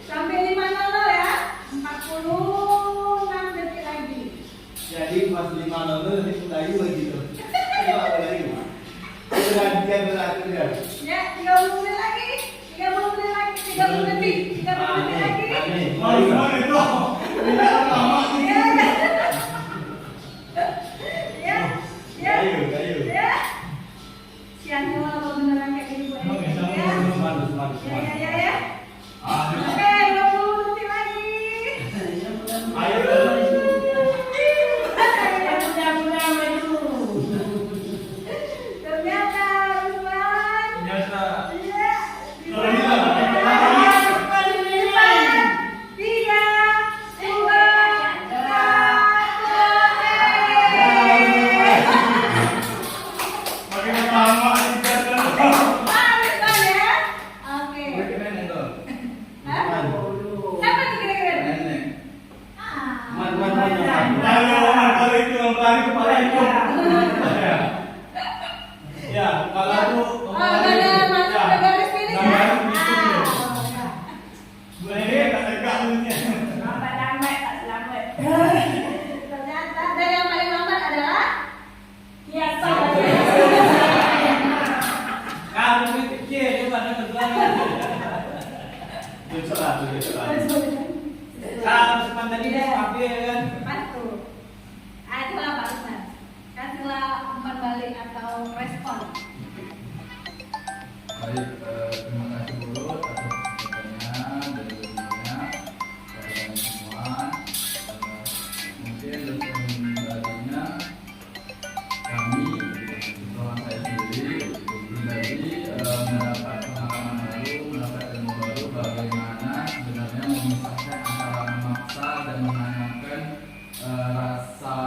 Sampai 5:00 ya. 46 detik lagi. Jadi pas 5:00 nanti Melayu lagi tuh. Coba Melayu. Pergantian berarti dia. Ya, 30 menit lagi. 30 menit lagi. 30 detik. 30 menit lagi. Gimana itu? Minyak lama nih. Kayu. Siangnya malah beneran kayak gini Bu Eli. Semangat. Ya. Oke, 20 detik lagi. Ternyata Ruslan. Biasa. Iya. Tiga, dua, Makin lama juga tuh. Ruslan ya. Oke. Keren itu. Hah? Siapa nih kira-kira? Nenek. Kalau itu yang lari kepala itu. Ya, kalau itu Masuk ke garis finish ya. Bu Eli tak tegak mulutnya. Ternyata dan yang paling lambat adalah Kamu lebih kecil daripada terbelakang. Itu salah. Kalau sepan tadi dia ambil kan. Mantul. Itulah Pak Ruslan. Kasihlah umpan balik atau respon. Baik, terima kasih dulu atas pertanyaannya dari dunia kalian semua. Mungkin respon baliknya kami, terutama saya sendiri, pribadi mendapat pengalaman baru, mendapat ilmu baru bagaimana sebenarnya memisahkan antara memaksa dan menanamkan rasa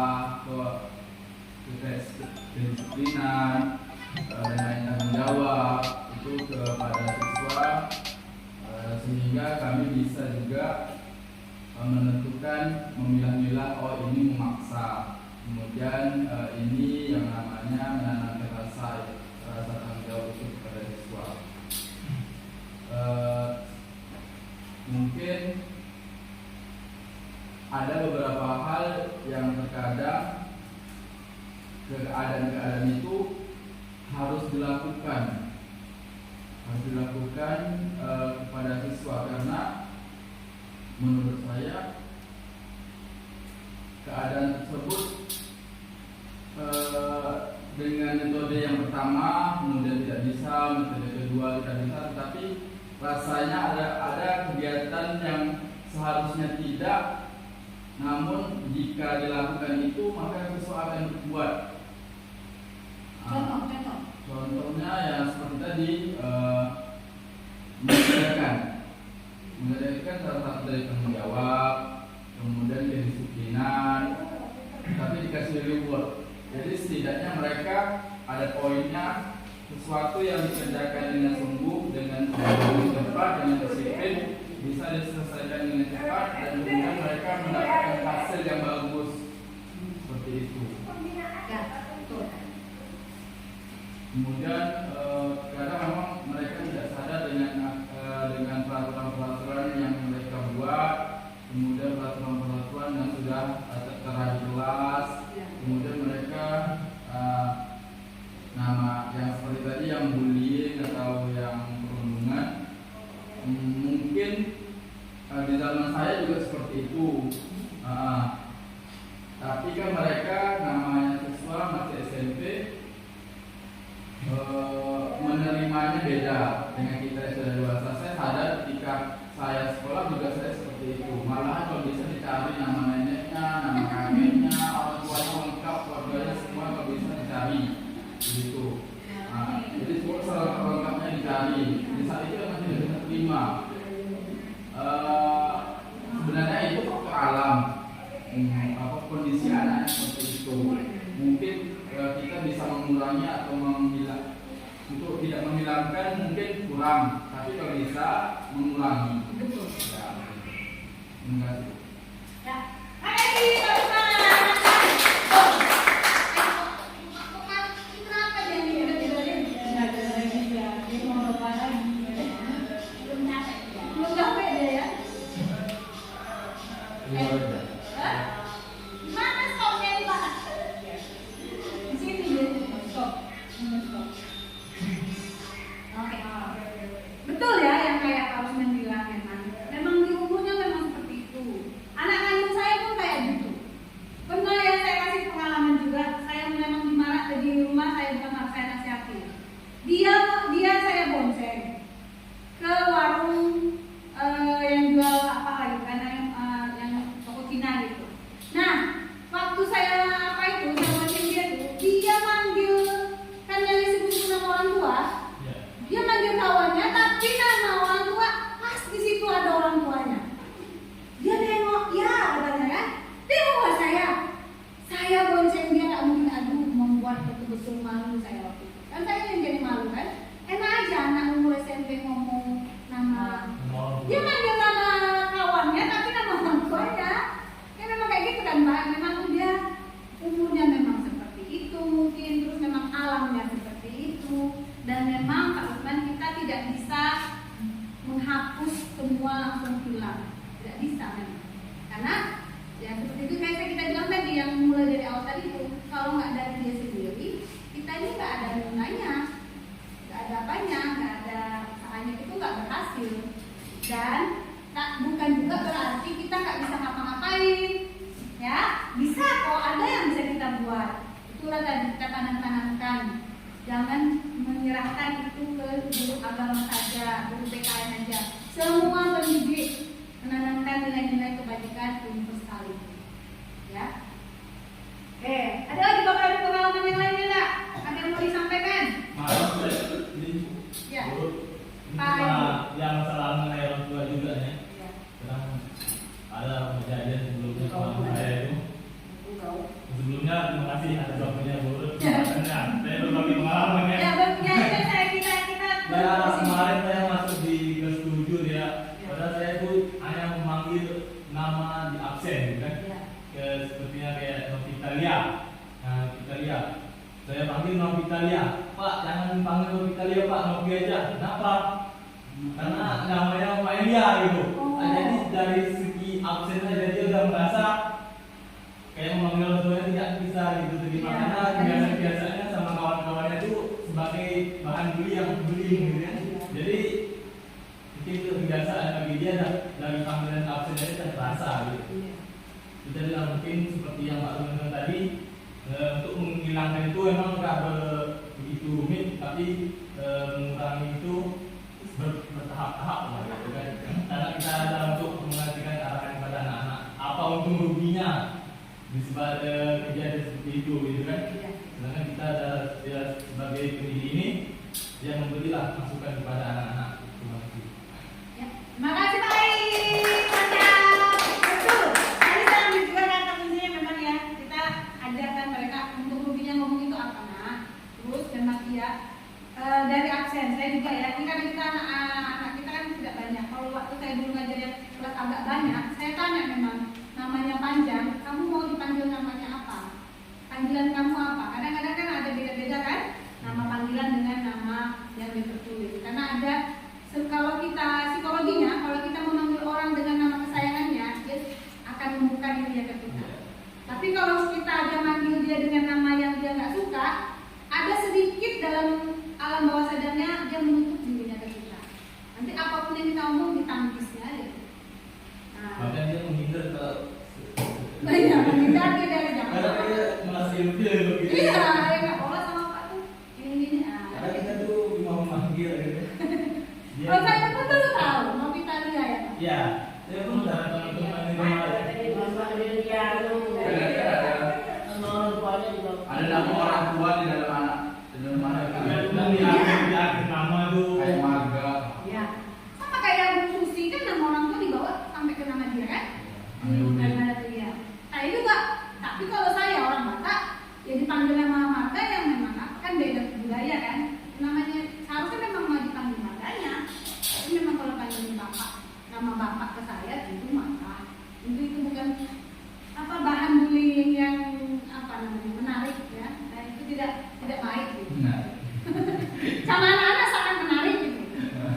kedisiplinan dan lain tanggung jawab itu kepada siswa sehingga kami bisa juga menentukan memilah-milah oh ini memaksa kemudian ini yang namanya menanamkan rasa tanggung jawab itu kepada siswa. Mungkin ada beberapa hal yang terkadang keadaan-keadaan itu harus dilakukan harus dilakukan kepada siswa, karena menurut saya keadaan tersebut dengan metode yang pertama kemudian tidak bisa, metode kedua tidak bisa, tetapi rasanya ada kegiatan yang seharusnya tidak, namun jika dilakukan itu maka siswa akan berbuat. Contohnya ya seperti tadi, mengerjakan salah satu dari tanggung jawab, kemudian kedisiplinan, tapi dikasih reward. Jadi setidaknya mereka ada poinnya, sesuatu yang dikerjakan dengan sungguh, dengan cepat, dengan disiplin, bisa diselesaikan dengan cepat, dan kemudian mereka mendapatkan hasil yang bagus seperti itu. Kemudian kadang memang mereka tidak sadar dengan peraturan-peraturan yang mereka buat, kemudian peraturan-peraturan yang sudah tertera di kelas, kemudian mereka nama yang seperti tadi yang bullying atau yang perundungan, mungkin di zaman saya juga seperti itu. Tapi kan mereka namanya siswa masih SMP, menerimanya beda dengan kita yang sudah dewasa. Saya sadar ketika saya sekolah juga saya seperti itu. Malahan kalau bisa dicari nama neneknya, nama kakeknya, orang tuanya lengkap, keluarganya semua kalau bisa dicari, begitu. Jadi semua lengkapnya dicari. Di saat itu masih tidak bisa terima. Sebenarnya itu faktor alam, kondisi anaknya seperti itu. Mungkin kita bisa mengurangi atau untuk tidak menghilangkan mungkin kurang, tapi kalau bisa mengurangi. Betul. Ya, terima kasih. Ya, hai betul ya yang kayak Pak Usman bilang, memang di umurnya memang seperti itu. Anak kandung saya pun kayak gitu. Pernah ya saya kasih pengalaman juga, saya memang dimarah di rumah, saya bukan marah, saya nasihati. Dia saya bonceng ke warung yang jual apa lagi kan, yang toko Cina gitu. Nah, waktu saya apa itu, saya bonceng dia manggil, kan yang disebut nama orang tua. Dia manggil kawannya, tapi nama orang tua pas di situ ada orang tuanya. Dia nengok, ya katanya kan, tengok gak saya bonceng dia nggak mungkin, aduh membuat betul-betul malu saya waktu itu. Kan saya yang jadi malu kan, enak aja anak umur SMP ngomong nama, dia manggil nama kawannya, tapi nama orang tuanya. Ya memang kayak gitu kan Mbak, memang dia umurnya memang seperti itu mungkin, terus memang alamnya seperti itu. Dan memang Pak Usman kita tidak bisa menghapus semua langsung hilang, tidak bisa memang. Karena ya seperti itu kayak kita bilang tadi, yang mulai dari awal tadi itu, kalau nggak dari dia sendiri, kita ini nggak ada gunanya, nggak ada apanya, nggak ada usahanya, itu nggak berhasil. Dan bukan juga berarti kita nggak bisa ngapa-ngapain, ya bisa kok, ada yang bisa kita buat. Itulah tadi kita tanamkan. Jangan menyerahkan itu ke guru agama saja, guru PKN saja. Semua pendidik menanamkan nilai-nilai kebajikan untuk sekali. Ya. Oke, ada lagi Bapak Ibu pengalaman yang lainnya enggak? Ada yang mau disampaikan? Ya. Pak yang masalah mengenai orang tua juga ya. Kadang ada kejadian sebelumnya sama saya itu. Sebelumnya terima kasih atas waktunya Bu. Saya berbagi pengalaman ya. Ya, kemarin saya masuk di kelas 7 ya. Padahal saya itu hanya memanggil nama di absen kan. Sepertinya kayak Novitalia. Nah, Novitalia. Saya panggil Novitalia. Pak, jangan panggil Novitalia Pak, Novi aja. Kenapa? Karena namanya Pak Elia gitu. Jadi dari segi absen saja dia udah merasa kayak memanggil orang tuanya tidak bisa gitu. Jadi makanya biasanya sama kawan-kawannya itu sebagai bahan bully yang bullying gitu ya. Jadi mungkin kebiasaan bagi dia dari panggilan absen ini terasa gitu. Iya. Jadi mungkin seperti yang Pak Luna tadi, untuk menghilangkan itu memang nggak begitu rumit, tapi mengurangi itu bertahap-tahap lah, gitu kan. Karena kita ada untuk mengasihkan arahan kepada anak-anak apa untung ruginya di kejadian seperti itu, gitu kan. Iya. Sedangkan kita ada ya, sebagai pendidik ini yang memberilah masukan kepada anak-anak. Ya. Makasih Pak Ais. Mantap. Betul. Tadi saya ambil juga kata kuncinya memang ya, kita ajarkan mereka untuk ruginya ngomong itu apa nah. Terus memang iya dari absen saya juga ya. Ini kan kita anak kita kan tidak banyak. Kalau waktu saya dulu ngajar yang kelas agak banyak, saya tanya memang namanya panjang, kamu mau dipanggil namanya apa? Panggilan kamu apa? Kadang-kadang kan ada beda-beda kan? Nama panggilan dengan nama yang tertulis. Karena ada kalau kita psikologinya, kalau kita memanggil orang dengan nama kesayangannya, dia akan membuka dirinya ke kita. Tapi kalau kita aja manggil dia dengan nama yang dia nggak suka, ada sedikit dalam alam bawah sadarnya dia menutup dirinya ke kita. Nanti apapun yang kita omong ditangkisnya gitu. Nah, Bahkan dia menghindar kalau iya, menghindar dia dari jangan. karena dia merasa ilfil begitu. Iya, ya nggak boleh sama Pak tuh. Ini. Karena kita tuh mau memanggil gitu. Dia- Kalau saya pun dulu tahu, mau Italia ya. Iya, saya pun udah teman-teman di rumah. Ada nama orang tua di dalam anak, di dalam anak Dan di akhir nama tuh kayak marga. Iya. Sama kayak Bu Susi kan nama orang tua dibawa sampai ke nama dia kan? Bukan nama dia. Nah itu enggak. Tapi kalau saya orang Batak, ya dipanggil nama marga yang memang kan beda budaya kan. Namanya seharusnya memang mau dipanggil marganya. Tapi memang kalau panggil bapak, nama bapak ke saya itu marga. Itu bukan apa bahan bullying yang apa namanya menarik ya. Nah itu tidak baik gitu. Nah, Sama anak-anak sangat menarik gitu.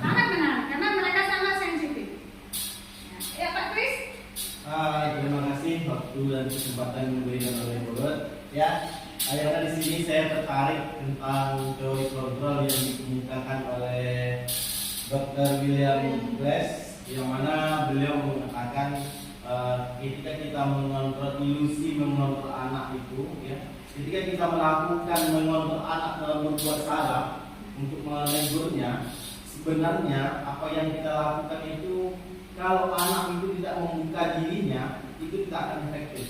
Sangat menarik karena mereka sangat sensitif. Ya Pak Chris? Terima kasih waktu dan kesempatan yang diberikan oleh Bolot. Ya, akhirnya di sini saya tertarik tentang teori kontrol yang dikemukakan oleh Dr. William Glass, yang mana beliau mengatakan ketika kita mengontrol ilusi mengontrol anak itu, ya, ketika kita melakukan mengontrol anak dalam berbuat salah untuk menegurnya, sebenarnya apa yang kita lakukan itu kalau anak itu tidak membuka dirinya itu tidak akan efektif.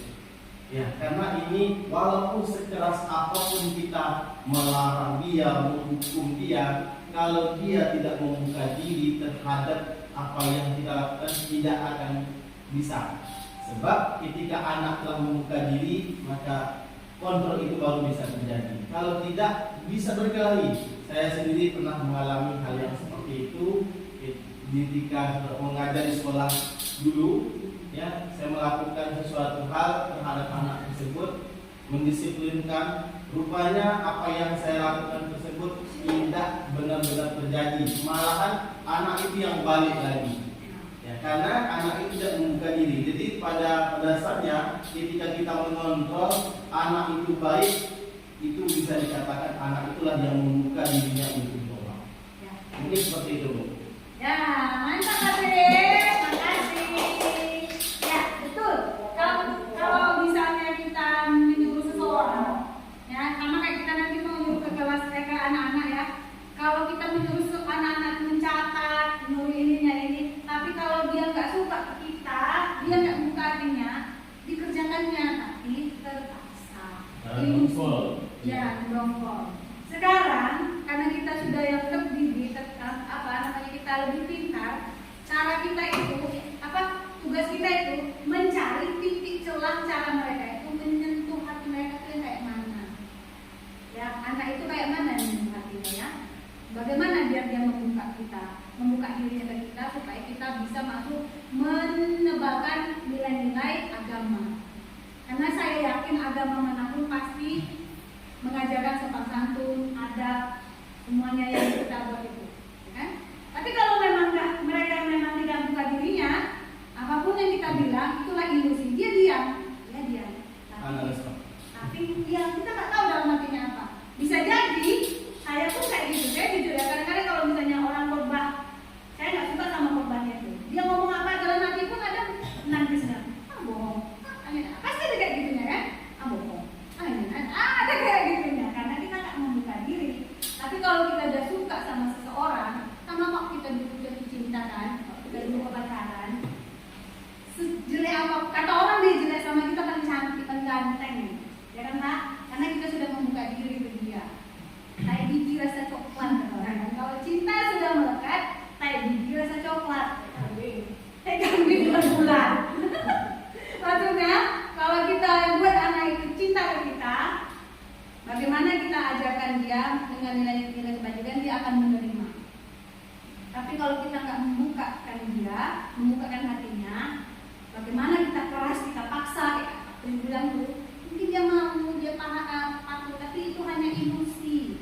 Ya, karena ini walaupun sekeras apapun kita melarang dia, menghukum dia, kalau dia tidak membuka diri terhadap apa yang kita lakukan tidak akan bisa. Sebab ketika anak telah membuka diri, maka kontrol itu baru bisa terjadi. Kalau tidak, bisa berkelahi. Saya sendiri pernah mengalami hal yang seperti itu ketika mengajar di sekolah dulu. Ya, saya melakukan sesuatu hal terhadap anak tersebut, mendisiplinkan. Rupanya apa yang saya lakukan tersebut tidak benar-benar terjadi. Malahan anak itu yang balik lagi. Ya, karena anak itu tidak membuka diri. Jadi pada dasarnya ketika kita mengontrol anak itu baik, itu bisa dikatakan anak itulah yang membuka dirinya untuk tolong. Ya. Mungkin seperti itu, Bu. Ya, mantap Pak Chris. Makasih. Ya, betul. Kalau misalnya kita menyuruh seseorang, ya sama kayak kita nanti mau nyuruh ke kelas ke anak-anak ya. Kalau kita menyuruh anak-anak mencatat, menyuruh ini, tapi kalau dia nggak suka ke kita, dia nggak buka hatinya, dikerjakannya tapi terpaksa. dongkol. Ya, dongkol. Sekarang karena kita sudah yang terdidik, kita lebih pintar, cara kita itu tugas kita itu mencari titik celah cara mereka itu menyentuh hati mereka itu kayak mana. Ya, anak itu kayak mana nih hatinya ya? Bagaimana biar dia membuka dirinya ke kita supaya kita bisa masuk menebarkan nilai-nilai agama. Karena saya yakin agama manapun pasti mengajarkan sopan santun, adab, semuanya yang kita buat itu, ya kan? Tapi kalau memang mereka memang tidak buka dirinya, apapun yang kita bilang itulah ilusi. Dia diam. Tapi ya kita nggak tahu dalam hatinya apa. Bisa jadi saya pun kayak gitu, saya jujur ya. Kadang-kadang kalau misalnya orang berbahasa kalau kita nggak membukakan dia, membukakan hatinya, bagaimana kita keras, kita paksa, kayak bilang tuh, mungkin dia mau, dia patuh, tapi itu hanya ilusi.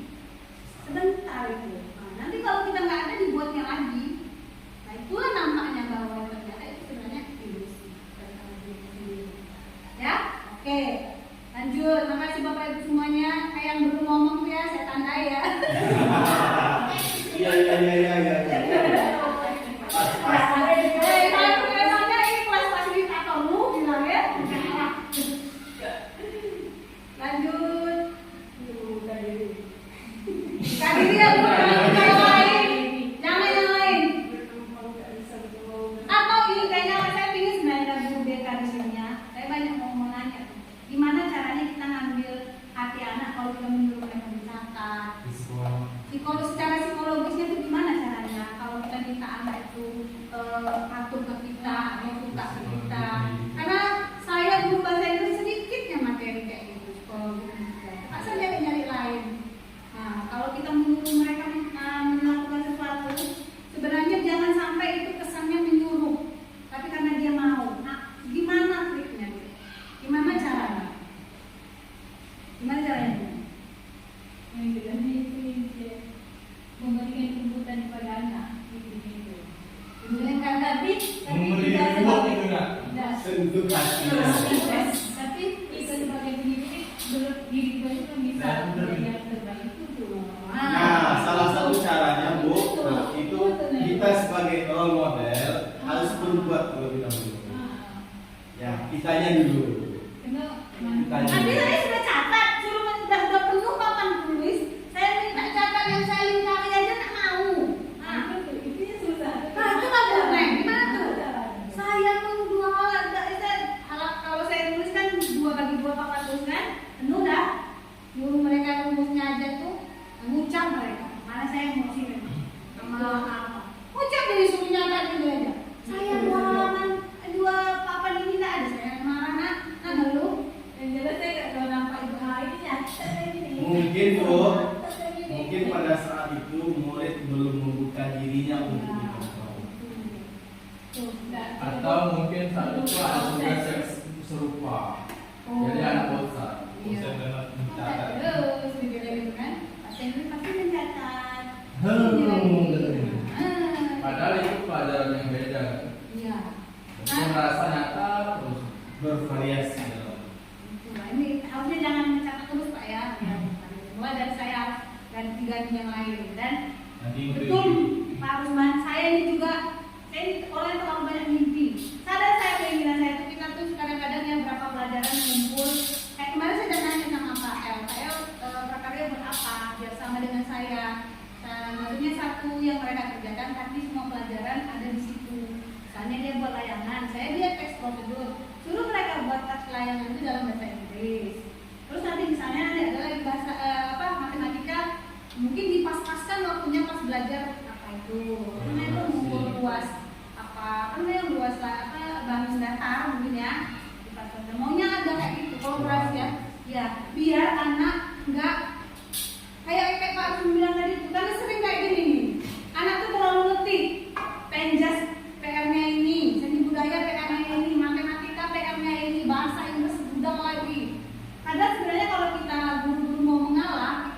Sebentar itu. Nah, nanti kalau kita nggak ada, dibuatnya lagi. Nah, itulah nampaknya bahwa ternyata itu sebenarnya ilusi. Ya, oke. Lanjut. Makasih Bapak Ibu semuanya. Kayak yang belum ngomong tuh ya, saya tandai ya. Iya. Gimana caranya kita ngambil hati anak kalau kita menyuruh mereka mencatat? Secara psikologisnya itu gimana caranya? Kalau kita minta anak itu patuh ke kita, atau suka ke kita. Karena saya guru bahasa Inggris sedikitnya materi kayak gitu psikologi. Masa nyari lain. Nah, kalau kita menyuruh mereka melakukan sesuatu, sebenarnya jangan sampai itu kesannya menyuruh, tapi karena dia mau. Nah, gimana triknya? Gimana caranya? Gimana caranya? Yang bilangnya itu memberikan tuntutan kepada anak gitu. Memberikan Tapi Memberi kita reward sebagai- itu nggak? Nah, Sentuh hatinya. tapi kita sebagai pendidik belum diri kita juga bisa menjadi yang terbaik itu tuh. Nah, salah satu caranya Bu, itu kita sebagai role model harus berbuat terlebih dahulu. Ya, kitanya dulu. Karena Tapi saya sudah catat, suruh udah penuh papan tulis. Saya minta catat yang saya lingkari aja nggak mau. Nah, itu susah. nah itu nggak boleh. Gimana tuh? Saya menjual, kalau saya tulis kan 2 bagi 2 papan tulis kan, penuh dah. Nyuruh mereka rumusnya aja tuh, ngucap mereka. Mana saya emosi memang. Sama apa? Ngucap dari suruh nyata gitu aja. Saya 2 halaman, 2 papan ini nggak ada. Saya marah nak, lu. Yang jelas saya nggak tahu nampak ibu ini nyata ini. Mungkin Bu, mungkin pada saat itu murid belum membuka dirinya untuk dikontrol. Atau mungkin saat itu ada tugas yang serupa. Jadi anak bosan. Bosan dalam mencatat. Terus dibilang gitu kan, pasien itu pasti mencatat. Padahal itu pelajaran yang beda. Iya. Jadi merasa nyata terus. Bervariasi. Nah, ini harusnya jangan mencatat terus Pak ya. Mulai dari saya ganti-ganti yang lain dan Nanti betul Pak Rusman, saya ini juga orang terlalu banyak mimpi. Sadar saya keinginan saya itu kita tuh kadang-kadang yang berapa pelajaran ngumpul. Kayak kemarin saya udah nanya sama Pak El, prakarya buat apa? Biar sama dengan saya. Maksudnya satu yang mereka kerjakan, tapi semua pelajaran ada di situ. Misalnya dia buat layangan, saya dia teks prosedur. Suruh mereka buat teks layangan itu dalam bahasa Inggris. Terus nanti misalnya ada lagi bahasa matematika, mungkin dipaskan waktunya pas belajar apa itu. Karena itu mengukur luas apa namanya luas bahan datar mungkin ya. Dipaskan. Maunya ada kayak gitu kolaborasi ya. Ya biar anak nggak kayak Pak Arun bilang tadi itu, karena sering kayak gini nih. Anak tuh terlalu ngetik, penjas PR-nya ini, seni budaya PR-nya ini, matematika PR-nya ini, bahasa Inggris udah lagi. Padahal sebenarnya kalau kita guru-guru mau mengalah,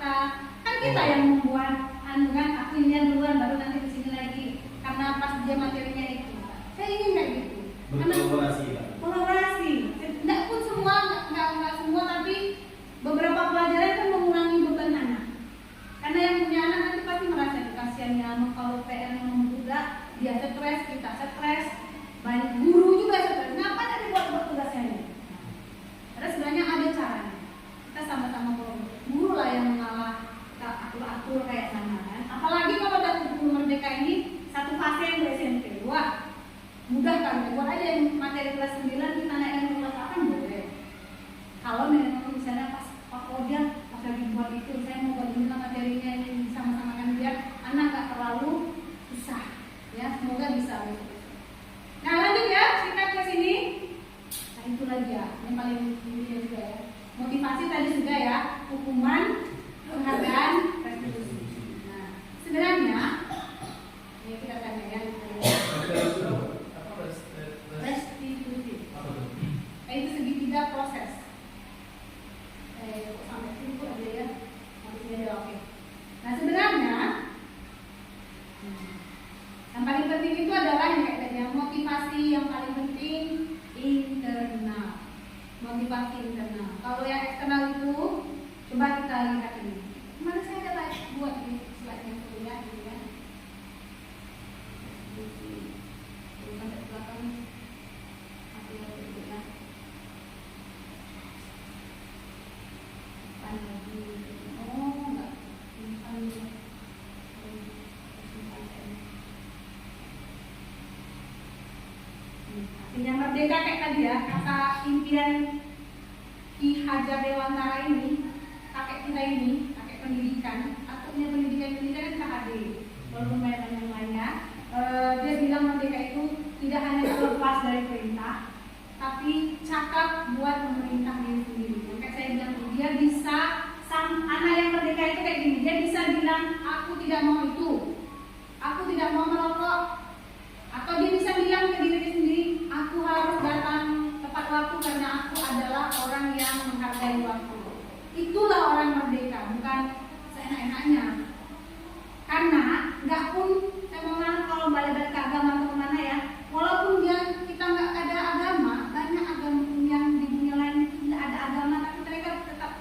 kita yang membuat kan aku ini duluan baru nanti kesini lagi. Karena pas dia materinya itu, saya ingin kayak gitu. Berkolaborasi. Kolaborasi, tidak pun semua, nggak semua, tapi beberapa pelajaran kan mengurangi beban anak. Karena yang punya anak nanti pasti merasa kasihannya kalau PR-nya membludak, dia stres, kita stres, banyak guru juga stres. Kenapa ada buat tugasnya ini? Karena sebenarnya ada caranya. Kita sama-sama guru lah yang mengalah, kita atur-atur kayak sana kan. Apalagi kalau dari guru merdeka ini satu fase yang dari SMP, wah mudah kan, buat aja yang materi kelas 9 kita naik yang kelas 8 boleh. Kalau memang misalnya pas dia pas lagi buat itu, saya mau buat ini materinya ini sama-samakan biar anak gak terlalu susah. Ya, semoga bisa. Nah lanjut ya, kita ke sini. Nah itu lagi ya, yang paling intinya juga ya. Motivasi tadi juga ya, hukuman, penghargaan, restitusi. Nah sebenarnya, ya kita tadi yang paling penting internal, motivasi internal. Kalau yang eksternal itu, coba kita lihat ini. Kemarin saya ada buat di slide yang kedua, gitu ya. Sampai belakang, aku lihat ya. Oh, enggak. Artinya merdeka kayak tadi ya, kata impian Ki Hajar Dewantara ini, kakek kita ini, kakek pendidikan, atuknya pendidikan kan KHD, walaupun banyak yang lainnya. Dia bilang merdeka itu tidak hanya terlepas dari perintah, tapi cakap buat memerintah diri sendiri. Kayak saya bilang, dia bisa, anak yang merdeka itu kayak gini, dia bisa bilang, aku tidak mau itu, aku tidak mau merokok, atau dia bisa bilang ke diri sendiri, aku harus datang tepat waktu karena aku adalah orang yang menghargai waktu. Itulah orang merdeka, bukan seenak-enaknya. Karena nggak pun saya mau ngomong kalau balik-balik ke agama atau kemana ya, walaupun kita nggak ada agama, banyak agama yang di dunia lain itu tidak ada agama, tapi mereka tetap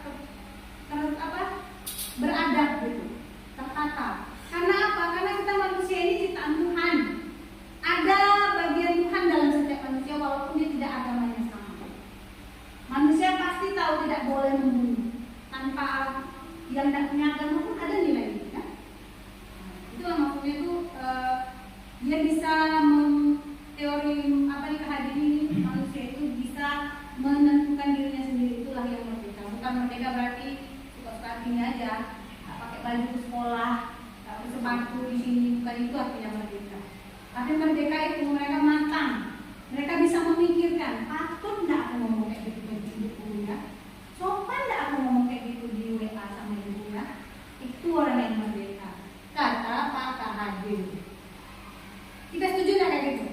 beradab gitu, tertata. Karena apa? Karena kita manusia ini ciptaan Tuhan. Ada bagian Tuhan dalam setiap manusia walaupun dia tidak agamanya sama. Manusia pasti tahu tidak boleh membunuh. Tanpa yang tidak punya agama pun ada nilainya, kan? Itulah maksudnya itu dia bisa teori di KHD ini, manusia itu bisa menentukan dirinya sendiri. Itulah yang merdeka. Bukan merdeka berarti suka-suka hatinya aja, pakai baju sekolah, pakai sepatu di sini, bukan itu artinya merdeka. Tapi merdeka itu mereka matang, mereka bisa memikirkan, patut tidak aku ngomong kayak gitu di hidupku ya, sopan tidak aku ngomong kayak gitu di WA sama ibu ya. Itu orang yang merdeka, kata Pak KHD. Kita setuju nggak kayak gitu?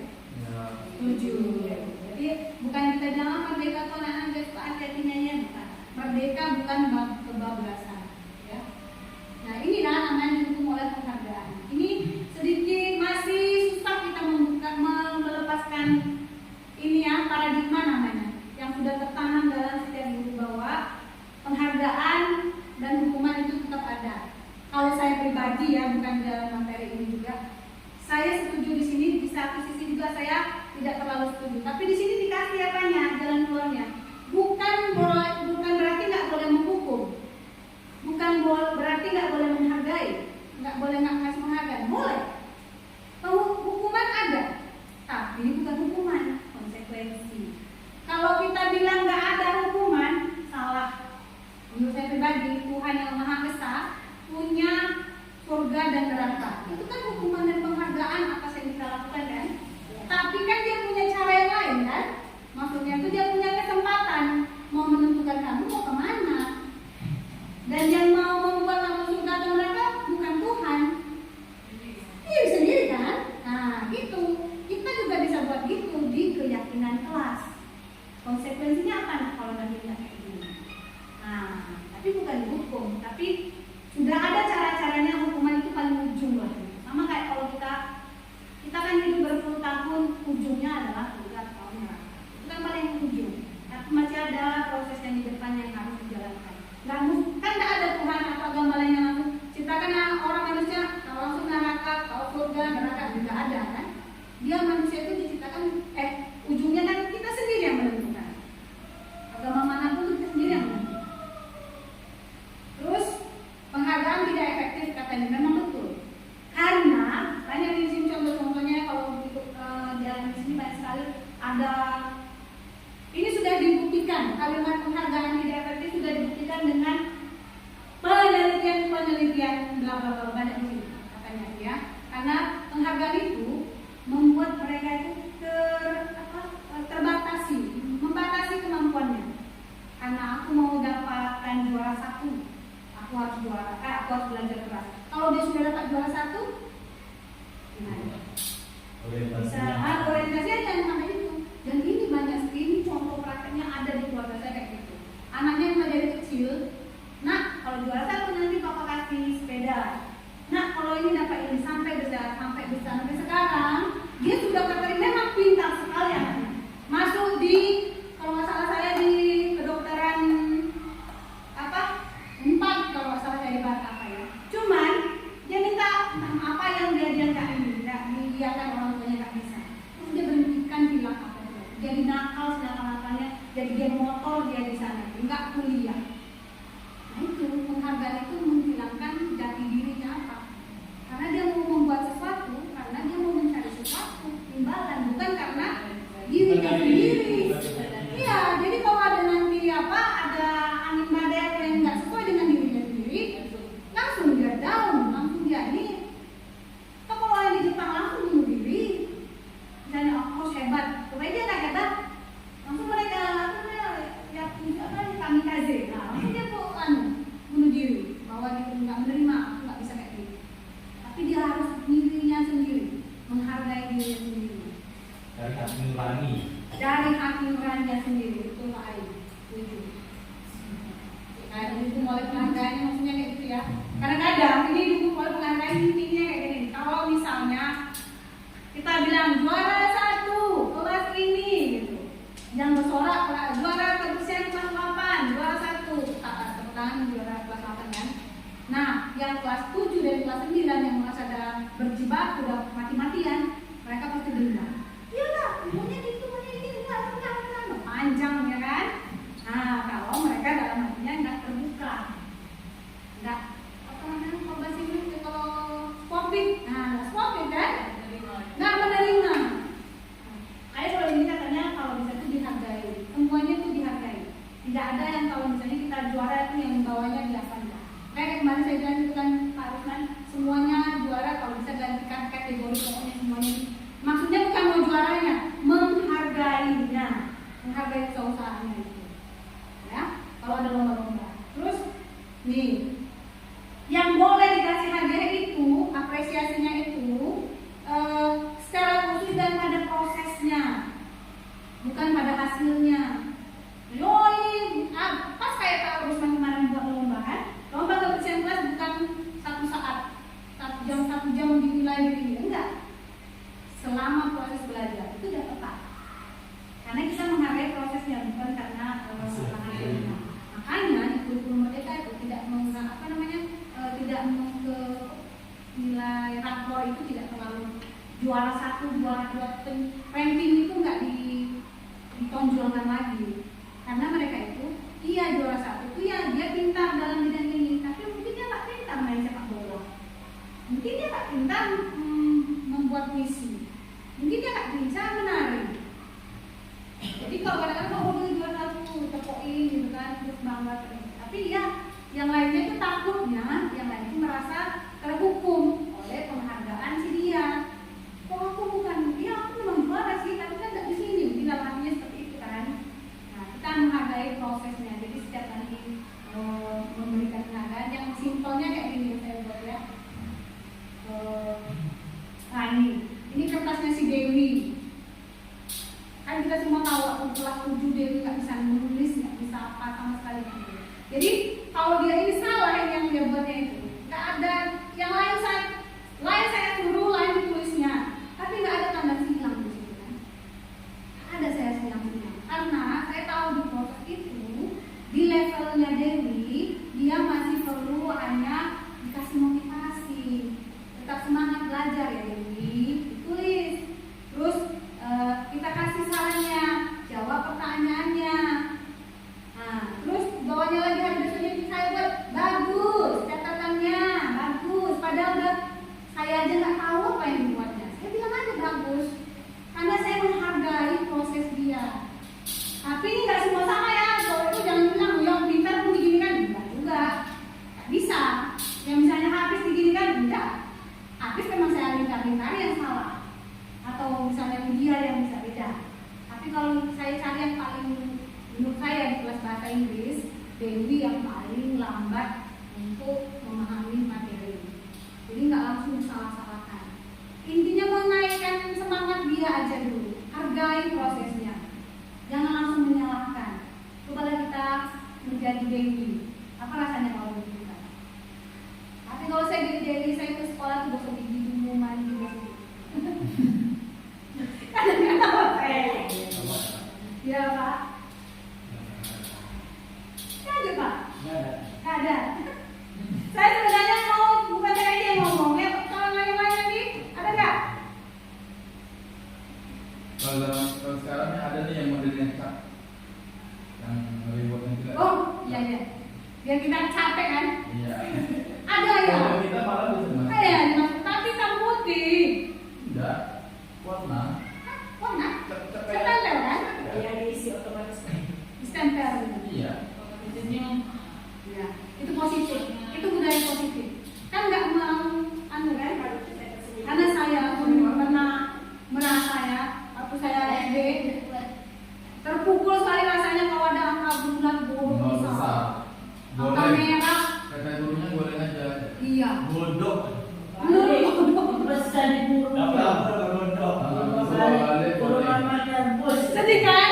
Ya. Setuju. Jadi bukan kita bilang merdeka tuh anak-anak dia suka hati-hatinya ya, bukan. Merdeka bukan kebablasan ya. Nah inilah namanya didukung oleh penghargaan. Ini sedikit masih susah kita melepaskan ini ya, paradigma namanya yang sudah tertanam dalam setiap diri bahwa penghargaan dan hukuman itu tetap ada. Kalau saya pribadi ya, bukan dalam materi ini juga, saya setuju di sini. Di satu sisi juga saya tidak terlalu setuju. Tapi di sini dikasih apanya, jalan keluarnya. Bukan berarti nggak boleh menghukum, bukan berarti nggak boleh menghargai, nggak boleh nggak kasih penghargaan, boleh. Hukuman ada, tapi bukan hukuman, konsekuensi. Kalau kita bilang nggak ada hukuman, salah. Menurut saya pribadi, Tuhan yang Maha Esa punya surga dan neraka. Itu kan hukuman dan penghargaan atas yang kita lakukan kan. Tapi kan dia punya cara yang lain kan. Maksudnya itu dia punya kesempatan mau menentukan kamu mau kemana. Dan yang mau membuat kamu surga atau neraka bukan Tuhan. Dia sendiri kan. Nah gitu. Kita juga bisa buat gitu di keyakinan kelas. Konsekuensinya apa kalau nanti tidak kayak gini? Nah, tapi bukan dihukum, tapi sudah ada cara-caranya. Hukuman itu paling ujung lah. Sama kayak kalau kita kan hidup berpuluh tahun, ujungnya adalah surga atau neraka. Itu kan paling ujung. Tapi masih ada proses yang di depan yang harus dijalankan. Kan tidak ada Tuhan atau agama lain yang langsung ciptakan orang manusia kalau langsung neraka, kalau surga, neraka tidak ada kan? Dia manusia itu diciptakan ujungnya kan kita sendiri yang menentukan. Agama manapun kita sendiri yang menentukan. Terus penghargaan tidak efektif katanya, memang betul. Karena banyak di sini contoh-contohnya kalau jalan di sini banyak sekali ada. Ini sudah dibuktikan, kalimat penghargaan tidak efektif sudah dibuktikan dengan penelitian bla bla bla banyak di sini katanya ya. Karena penghargaan itu membuat mereka itu mengiyakan orang tuanya nggak bisa. Terus dia berhentikan bilang apa itu, jadi nakal senakal-nakalnya, jadi geng motor dia di sana, nggak kuliah. Nah itu penghargaan itu menghilangkan jati dirinya apa? Karena dia mau membuat sesuatu, karena dia mau mencari sesuatu imbalan, bukan karena dirinya sendiri. Iya, jadi kalau ada nanti apa, ada angin badai yang nggak sesuai dengan dirinya sendiri, langsung dia down, langsung dia ini. Kalau yang di Jepang langsung bunuh diri, misalnya oh hebat, supaya dia nggak hebat, langsung mereka ya apa kamikaze, nah langsung dia kok bunuh diri, bahwa dia nggak menerima, aku nggak bisa kayak gitu. Tapi dia harus dirinya sendiri, menghargai dirinya sendiri. Dari hati nurani. Dari hati nuraninya sendiri, itu Pak Ayu. Setuju. Kayak itu mulai penghargaannya maksudnya kayak gitu ya. Kadang-kadang ini dulu mulai penghargaan intinya kayak gini. Kalau misalnya kita bilang juara 1 kelas ini gitu, yang bersorak juara kebersihan kelas 8, juara 1, tepuk tangan juara kelas 8 kan. Nah, yang kelas 7 dan kelas 9 yang merasa ada berjibaku udah mati-matian, mereka pasti dendam. Iyalah, maunya gitu, maunya ini, enggak, panjang ya kan? Nah, kalau mereka dalam hatinya enggak terbuka, enggak apa namanya, kalau bahasa Inggris kalau sportif, nah enggak sportif kan? Enggak menerima. Ayo kalau ini katanya kalau bisa itu dihargai, semuanya itu dihargai. Tidak ada yang kalau misalnya kita juara itu yang bawahnya di apa enggak. Kayak kemarin saya bilang itu kan Pak Rusman, semuanya juara kalau bisa gantikan kategori pokoknya semuanya. Maksudnya bukan mau juaranya, menghargainya, menghargai keusahaannya itu. Ya, kalau ada lomba-lomba. Terus nih, yang boleh dikasih hadiah itu, apresiasinya itu secara khusus dan pada prosesnya, bukan pada hasilnya. Yo ini pas kayak Pak Rusman kemarin buat lomba kan, lomba kebersihan kelas bukan 1 saat, 1 jam dinilai diri, enggak. Selama proses belajar itu sudah tepat, karena kita menghargai prosesnya bukan karena hasilnya. Makanya kurikulum merdeka itu tidak tidak ke nilai rapor itu tidak terlalu juara 1, juara 2, ranking itu nggak ditonjolkan lagi, karena mereka itu iya juara 1 itu ya dia pintar dalam bidang ini, tapi mungkin dia nggak pintar main sepak bola, mungkin dia nggak pintar membuat puisi, mungkin dia nggak bisa menari. Jadi kalau kadang-kadang mau beli juara 1 tepoin gitu kan, terus bangga. Tapi ya yang lainnya itu takutnya, yang lain itu merasa terhukum oleh penghargaan si dia. Kok aku bukan, ya aku memang juara sih, tapi kan nggak di sini. Di dalam hatinya seperti itu kan. Nah kita menghargai prosesnya. Jadi setiap kali memberikan penghargaan yang simpelnya kayak gini saya buat ya. Nah ini kertasnya si Dewi. Kan kita semua tahu aku kelas 7 Dewi nggak bisa menulis, nggak bisa apa sama sekali. Jadi kalau dia ini salah yang dia buatnya itu, nggak ada yang lain saya suruh lain ditulisnya, tapi nggak ada tanda silang di situ kan? Nggak ada saya silang, karena saya tahu di proses itu di levelnya Dewi dia masih perlu hanya dikasih motivasi, tetap semangat belajar ya Dewi, tulis, terus kita kasih sarannya, jawab pertanyaannya. Nah, terus bawahnya lagi hari besoknya saya buat bagus, catatannya bagus. Padahal saya aja nggak tahu apa yang dibuatnya. Saya bilang aja bagus, karena saya menghargai proses dia. Tapi ini nggak semua sama ya. Kalau itu jangan bilang yang pintar pun diginikan, enggak juga, nggak bisa. Yang misalnya habis diginikan, enggak. Habis memang saya lingkar-lingkar yang salah. Atau misalnya dia yang bisa beda. Tapi kalau saya cari yang paling menurut saya di kelas bahasa Inggris, Dewi yang paling lambat untuk memahami materi. Jadi nggak langsung salah-salahkan. Intinya menaikkan semangat dia aja dulu, hargai prosesnya, jangan langsung menyalahkan. Cobalah kita menjadi Dewi, apa rasanya kalau begitu? Tapi kalau saya jadi Dewi, saya ke sekolah tuh gosok gigi dulu, mandi dulu. Kadang-kadang ya Pak. Nggak ada Pak? Nggak ada. Saya sebenarnya mau bukan saya aja yang ngomong, ya kalau lain-lain lagi ada nggak? kalau sekarang nih ada nih yang modelnya cat, yang rewardnya tidak. Oh, iya iya. Biar kita capek kan? Iya. Ada ya. Kalau kita malah bisa mas. Iya, tapi hitam putih. Tidak. Warna. Hah, warna? Cat Stempel kan? Yang diisi otomatis. Stempel. Iya. Ya, itu positif. Itu budaya positif. Kan nggak mau anu kan? Karena saya pernah merasa ya, waktu saya SD terpukul sekali rasanya kalau ada angka bulat bodoh Nol besar. besar. Angka Boleh. merah. Kategorinya boleh aja. Iya. Bodoh. Besar di burung. Dapat bodoh. Balik boleh. Sedih kan?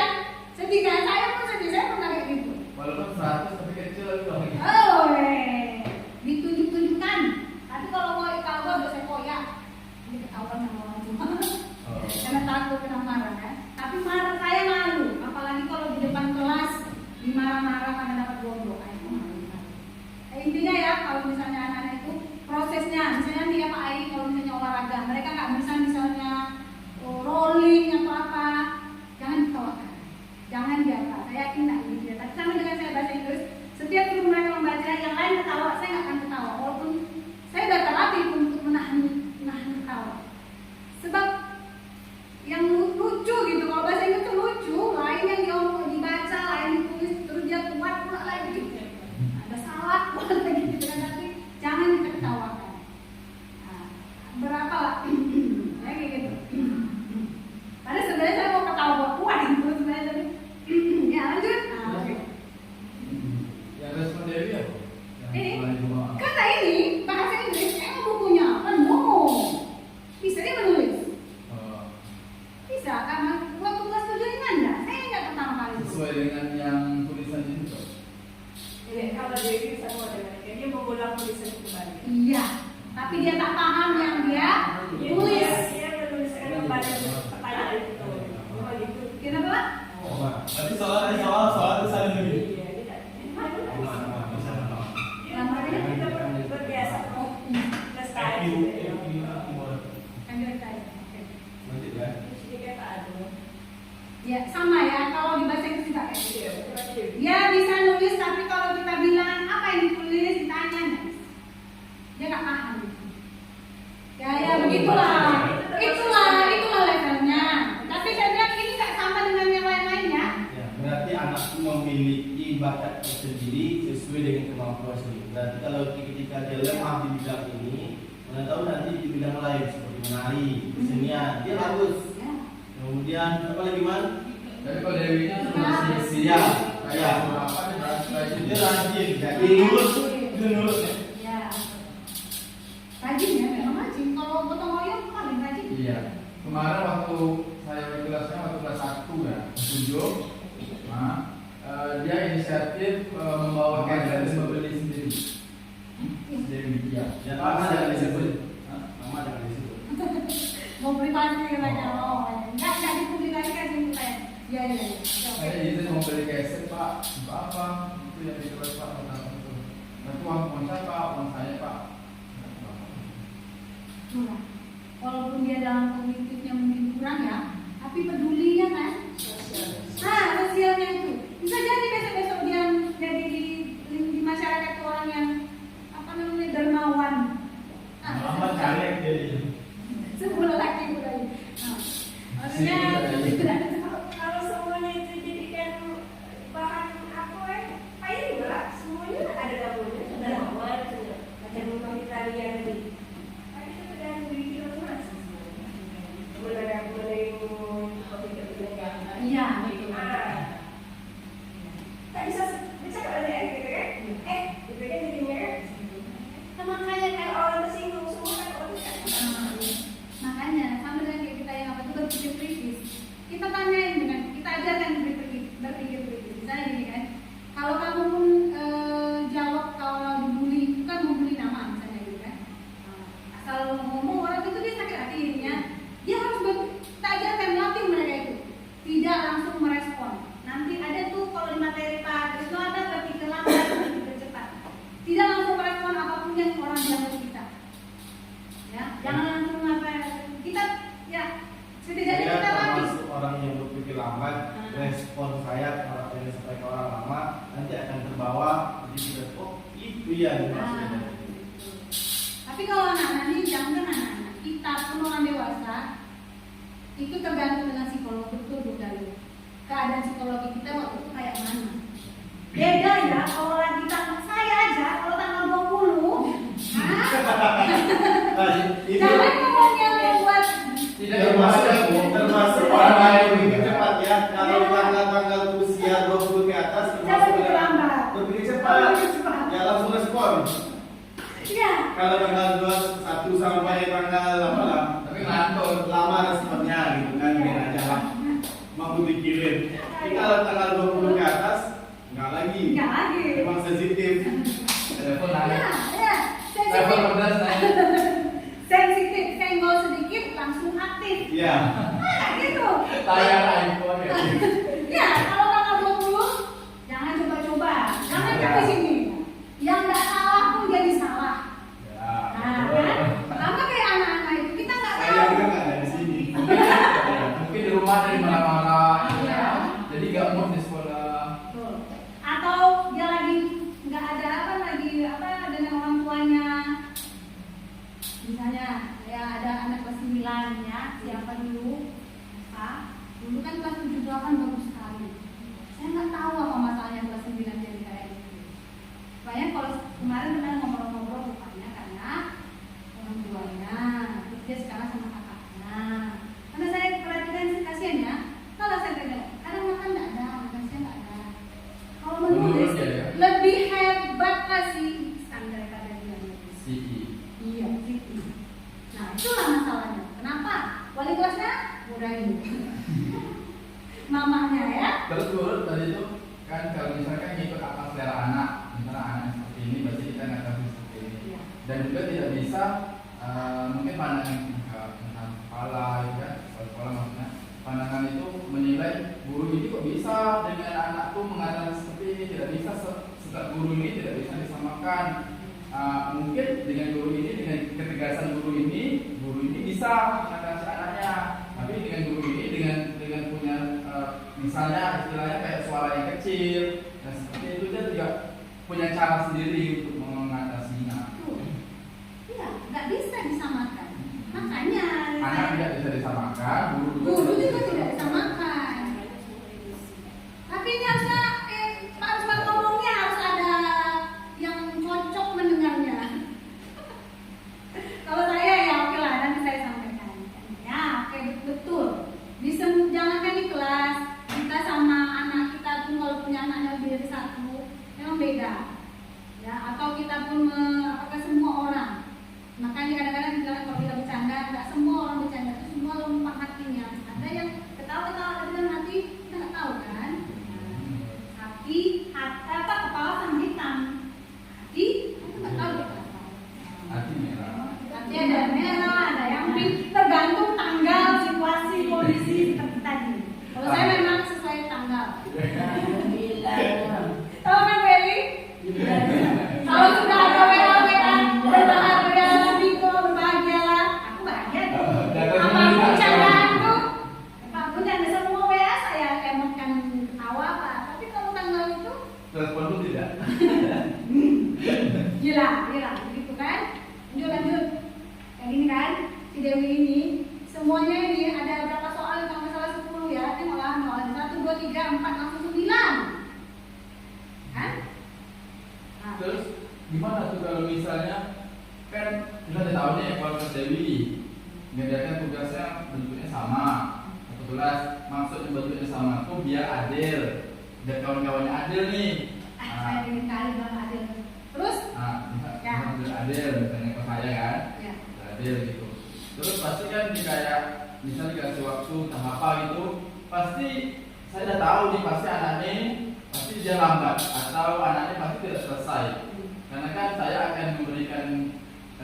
Sedih kan? Saya pun sedih, saya pernah kayak gitu. Walaupun 100 tapi kecil lagi dong. Oh, ditunjuk-tunjukkan. Tapi kalau udah saya koyak, ini ketahuan sama orang tua. Oh. Karena takut kena marah kan. Tapi marah saya malu, apalagi kalau di depan kelas dimarah-marah karena dapat bodoh. Ayo malu. Intinya ya, kalau misalnya anak-anak itu prosesnya, misalnya dia Pak Ai kalau misalnya olahraga, mereka nggak bisa misalnya rolling atau apa, jangan ditawakan, jangan diapa. Saya yakin nggak gitu ya. Tapi sama dengan saya bahasa Inggris, setiap guru mereka membaca yang lain ketawa, saya nggak akan ketawa, walaupun saya udah terlatih untuk menahan ketawa. Sebab yang lucu gitu, kalau bahasa Inggris itu lucu, lain yang dibaca, lain ditulis, terus dia kuat pula lagi. Ada salah pula lagi gitu kan, tapi jangan kita ketawakan. Nah, berapa lah? Ya kayak gitu. Padahal sebenarnya saya mau ketawa kuat gitu sebenarnya, tapi ya lanjut. Nah, oke. Yang respon Dewi ya? Ini Yang mulai dua. kata ini bahasa Inggris, emang bukunya penuh. Bisa dia menulis? Oh. Bisa, karena waktu kelas 7 ini Anda, saya nggak pertama kali. Sesuai dengan yang tulisan itu. Kalau Dewi bisa dengan dia mengulang tulisan kembali. Iya, tapi dia tak paham yang dia tulis. Dia menuliskan kembali pertanyaan itu. Oh gitu. Kenapa Pak? Tapi soal itu saling lebih. Iya, dia Namanya kita berbiasa plus IQ, tadi. Ambil tadi. Oke. lanjut ya. Jadi kata aduh. Ya sama ya, kalau di bahasa Inggris juga kayak gitu. Iya, betul. Dia bisa nulis, tapi kalau kita bilang apa yang ditulis, ditanya nggak bisa. Dia nggak paham. Ya begitulah. Itulah levelnya. Tapi saya bilang ini nggak sama dengan yang lain-lainnya. Ya, berarti anak itu memiliki bakat tersendiri sesuai dengan kemampuan sendiri. Berarti kalau ketika dia lemah di bidang ini, mana tahu nanti di bidang lain seperti menari, kesenian, dia bagus. Ya. Kemudian apa lagi man? Tapi kalau Dewinya Siap, kayak apa dia rajin, jadi nurut, dia nurut ya. Ya. Rajin ya, memang rajin. Kalau gotong royong paling rajin. Iya. Kemarin waktu saya kelasnya waktu kelas 1 ya, 7. Nah, dia inisiatif membawakan dan membeli sendiri. Dewi, iya. Ya, nama jangan disebut. Nama jangan disebut. Mau privasi mereka, nggak dipublikasikan sih saya. Iya. Saya izin mau beli keset Pak, untuk apa? Itu yang dikeluarkan Pak tentang itu. Nanti uang saya Pak, uang saya Pak. Murah. Walaupun dia dalam kognitifnya mungkin kurang ya, tapi pedulinya kan. Sosialnya itu bisa jadi besok-besok dia jadi di masyarakat itu orang yang apa namanya dermawan. Mama caleg jadi. Sebuah laki budaya. Maksudnya Kalau semuanya itu jadikan bahan apa payah juga semuanya ada dapurnya, ada awal macam rumah Italia tadi. Tapi itu tergantung diri kita masing-masing. Boleh kopi kebijakan. iya. Tak bisa kalau ada gitu kan? Itu kan jadinya kan? Makanya Kalau orang tersinggung semua kan orang kan. makanya sama dengan kayak kita yang apa itu berpikir kritis. Kita tanyain dengan kita ajarkan berpikir kritis. Misalnya gini kan, kalau kamu pun jawab kalau dibully, bukan membuli nama misalnya gitu kan. Asal ngomong orang itu dia sakit hati dirinya, dia harus kita ajarkan melatih mereka itu tidak langsung merespon. Nanti ada tuh kalau di materi Pak itu ada berpikir lambat, berpikir cepat. Tidak langsung merespon apapun yang orang bilang ke kita. Ya, jangan langsung apa kita ya setidaknya Saya kita latih. termasuk orang orang dewasa itu tergantung dengan psikolog, betul bukan? Keadaan psikologi kita waktu itu kayak mana? Beda ya kalau lagi saya aja kalau tanggal 20, jangan ngomong yang membuat termasuk orang lain lebih cepat ya. Kalau tanggal usia 20 ke atas termasuk lebih cepat. Ya langsung respon. Iya. Kalau tanggal 21 sampai tanggal Tapi ngantor. lama responnya gitu kan, biar aja lah. Mau dipikirin. Tapi kalau tanggal 20 ke atas enggak lagi. Memang sensitif. Telepon Ya, naik. ya. Telepon pedas naik. Sensitif, senggol sedikit langsung aktif. Iya. Gitu. Layar iPhone ya. Ya, kalau tanggal 20 jangan coba-coba. Jangan Ya. ke sini. Yang nggak salah pun jadi salah. Ya. Nah, kan? Sama kayak anak-anak itu kita nggak Saya tahu. juga nggak ada di sini. Mungkin di rumah dari marah-marah. Iya. Jadi nggak mood di sekolah. Betul. Atau dia lagi nggak ada dengan orang tuanya. Misalnya ya ada anak kelas 9 ya, siapa dulu? Dulu kan kelas 7 8 bagus sekali. Saya nggak tahu apa masalahnya kelas 9 jadi kayak gitu. Banyak kalau kemarin kita ngobrol-ngobrol rupanya karena orang tuanya, terus dia sekarang sama kakaknya. Karena saya perhatikan kasihan ya, kalau saya tanya, kadang makan nggak ada, makan siang nggak ada. Kalau menulis Menurut dia, ya? lebih hebat kasih standar daripada dia menulis. CI. Iya, gitu. Nah, itulah masalahnya. Kenapa? Wali kelasnya mudahin. Mamanya ya. Terus turut tadi itu kan kalau misalkan ngikut apa selera anak, misalnya anak seperti ini, berarti kita nggak tahu seperti ini. Iya. Dan juga tidak bisa mungkin pandangan tentang kepala, gitu kan, sekolah maksudnya. Pandangan itu menilai guru ini kok bisa dengan anakku mengatakan seperti ini, tidak bisa setiap guru ini tidak bisa disamakan. Mungkin dengan guru ini, dengan ketegasan guru ini bisa mengatasi anaknya. Tapi dengan guru ini, dengan punya misalnya istilahnya kayak suara yang kecil, dan seperti itu dia juga punya cara sendiri untuk mengatasinya. Iya, nggak bisa disamakan. Makanya Anak tidak bisa disamakan, guru juga tidak disamakan. Tapi ini harusnya harus ngomongnya harus ada yang cocok mendengarnya. Kalau saya ya oke lah, nanti saya sampaikan. Ya oke betul. Bisa jangankan di kelas kita sama anak kita pun kalau punya anaknya lebih dari satu memang beda. Ya atau kita pun apakah semua orang. Makanya kadang-kadang kalau kita bercanda, nggak semua orang bercanda itu semua lompat hatinya. Ada yang ketawa-ketawa ada dalam hati kita nggak tahu kan. Hati kepala sama hitam. Hati kita nggak tahu kita. hati merah. Hati ada merah, ada yang pink, tergantung tanggal, situasi, kondisi seperti tadi. Kalau saya memang sesuai tanggal. Tahu kan Welly? Kalau sudah ada WA berbahagia, Biko berbahagialah. Aku bahagia tuh. Apapun candaanku, apapun yang semua WA saya emotkan ketawa apa. Tapi kalau tanggal itu, Telepon pun tidak. gila, begitu kan? Lanjut. Kayak gini kan? Si Dewi ini, semuanya ini ada berapa soal kalau nggak salah 10 ya? Tengoklah, 1, 2, 3, 4, langsung 9. Kan? Nah, Terus gimana tuh kalau misalnya kan kita udah tahu nih kalau Mas Dewi mengerjakan tugasnya bentuknya sama, satu kelas maksudnya bentuknya sama tuh biar adil, biar kawan-kawannya adil nih. saya ingin kali bang Adil. Terus? Ya. Biar adil, misalnya ke saya kan, Ya. biar adil gitu. Terus pasti kan kayak misalnya dikasih waktu entah apa gitu, pasti saya udah tahu nih pasti anaknya pasti dia lambat atau anaknya pasti tidak selesai. Karena kan saya akan memberikan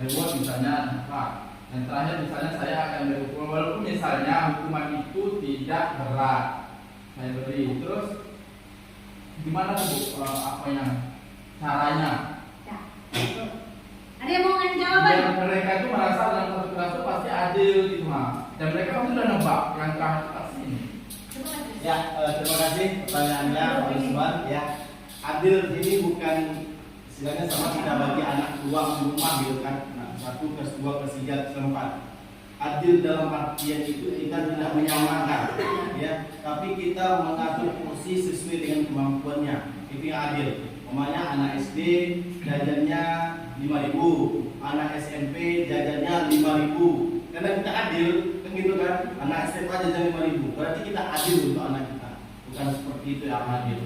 reward misalnya apa. Dan terakhir misalnya saya akan beri hukuman walaupun misalnya hukuman itu tidak berat saya beri. Terus gimana tuh apa yang caranya? Ya. Ada yang mau ngasih jawaban? Dan mereka itu merasa dalam satu kelas itu pasti adil gitu mah. Dan mereka pasti udah nebak yang terakhir itu pasti ini. Coba kasih. Ya, terima kasih pertanyaannya Pak Yusman. Ya, adil ini bukan istilahnya sama kita bagi anak dua di rumah gitu kan. Nah, 1 + 2 + 3 + 4. Adil dalam artian itu kita tidak menyamakan, ya, tapi kita mengatur porsi sesuai dengan kemampuannya. Itu yang adil. Umpamanya anak SD jajannya 5.000, anak SMP jajannya 5.000. Karena kita adil, kan gitu kan? Anak SMA jajan 5.000. Berarti kita adil untuk anak kita. Bukan seperti itu yang adil.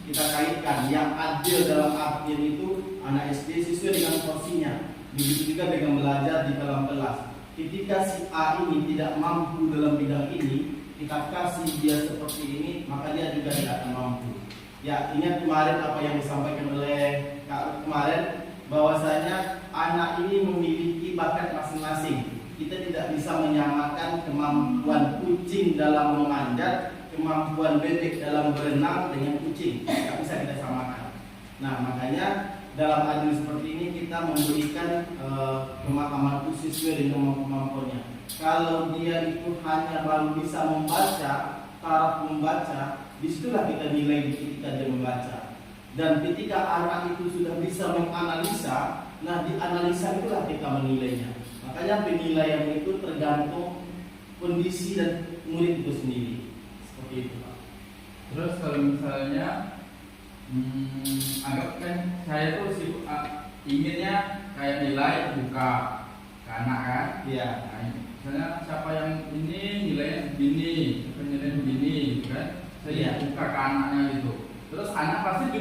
Kita kaitkan yang adil dalam artian itu anak SD sesuai dengan porsinya. Begitu juga dengan belajar di dalam kelas. Ketika si A ini tidak mampu dalam bidang ini, kita kasih dia seperti ini, maka dia juga tidak akan mampu. Ya, ingat kemarin apa yang disampaikan oleh Kak kemarin, bahwasanya anak ini memiliki bakat masing-masing. Kita tidak bisa menyamakan kemampuan kucing dalam memanjat, kemampuan bebek dalam berenang dengan kucing. Tidak bisa kita samakan. Nah, makanya dalam adil seperti ini kita memberikan pemahaman khusus sesuai dengan kemampuannya. Kalau dia itu hanya baru bisa membaca, taraf membaca, disitulah kita nilai ketika dia membaca. Dan ketika anak itu sudah bisa menganalisa, nah di analisa itulah kita menilainya. Makanya penilaian itu tergantung kondisi dan murid itu sendiri. Seperti itu, Pak. Terus kalau misalnya anggap kan saya tuh inginnya kayak nilai buka ke anak kan? Iya. Nah, misalnya siapa yang ini nilainya segini, siapa nilainya begini, gitu kan? Saya Iya. buka ke anaknya gitu. Terus anak pasti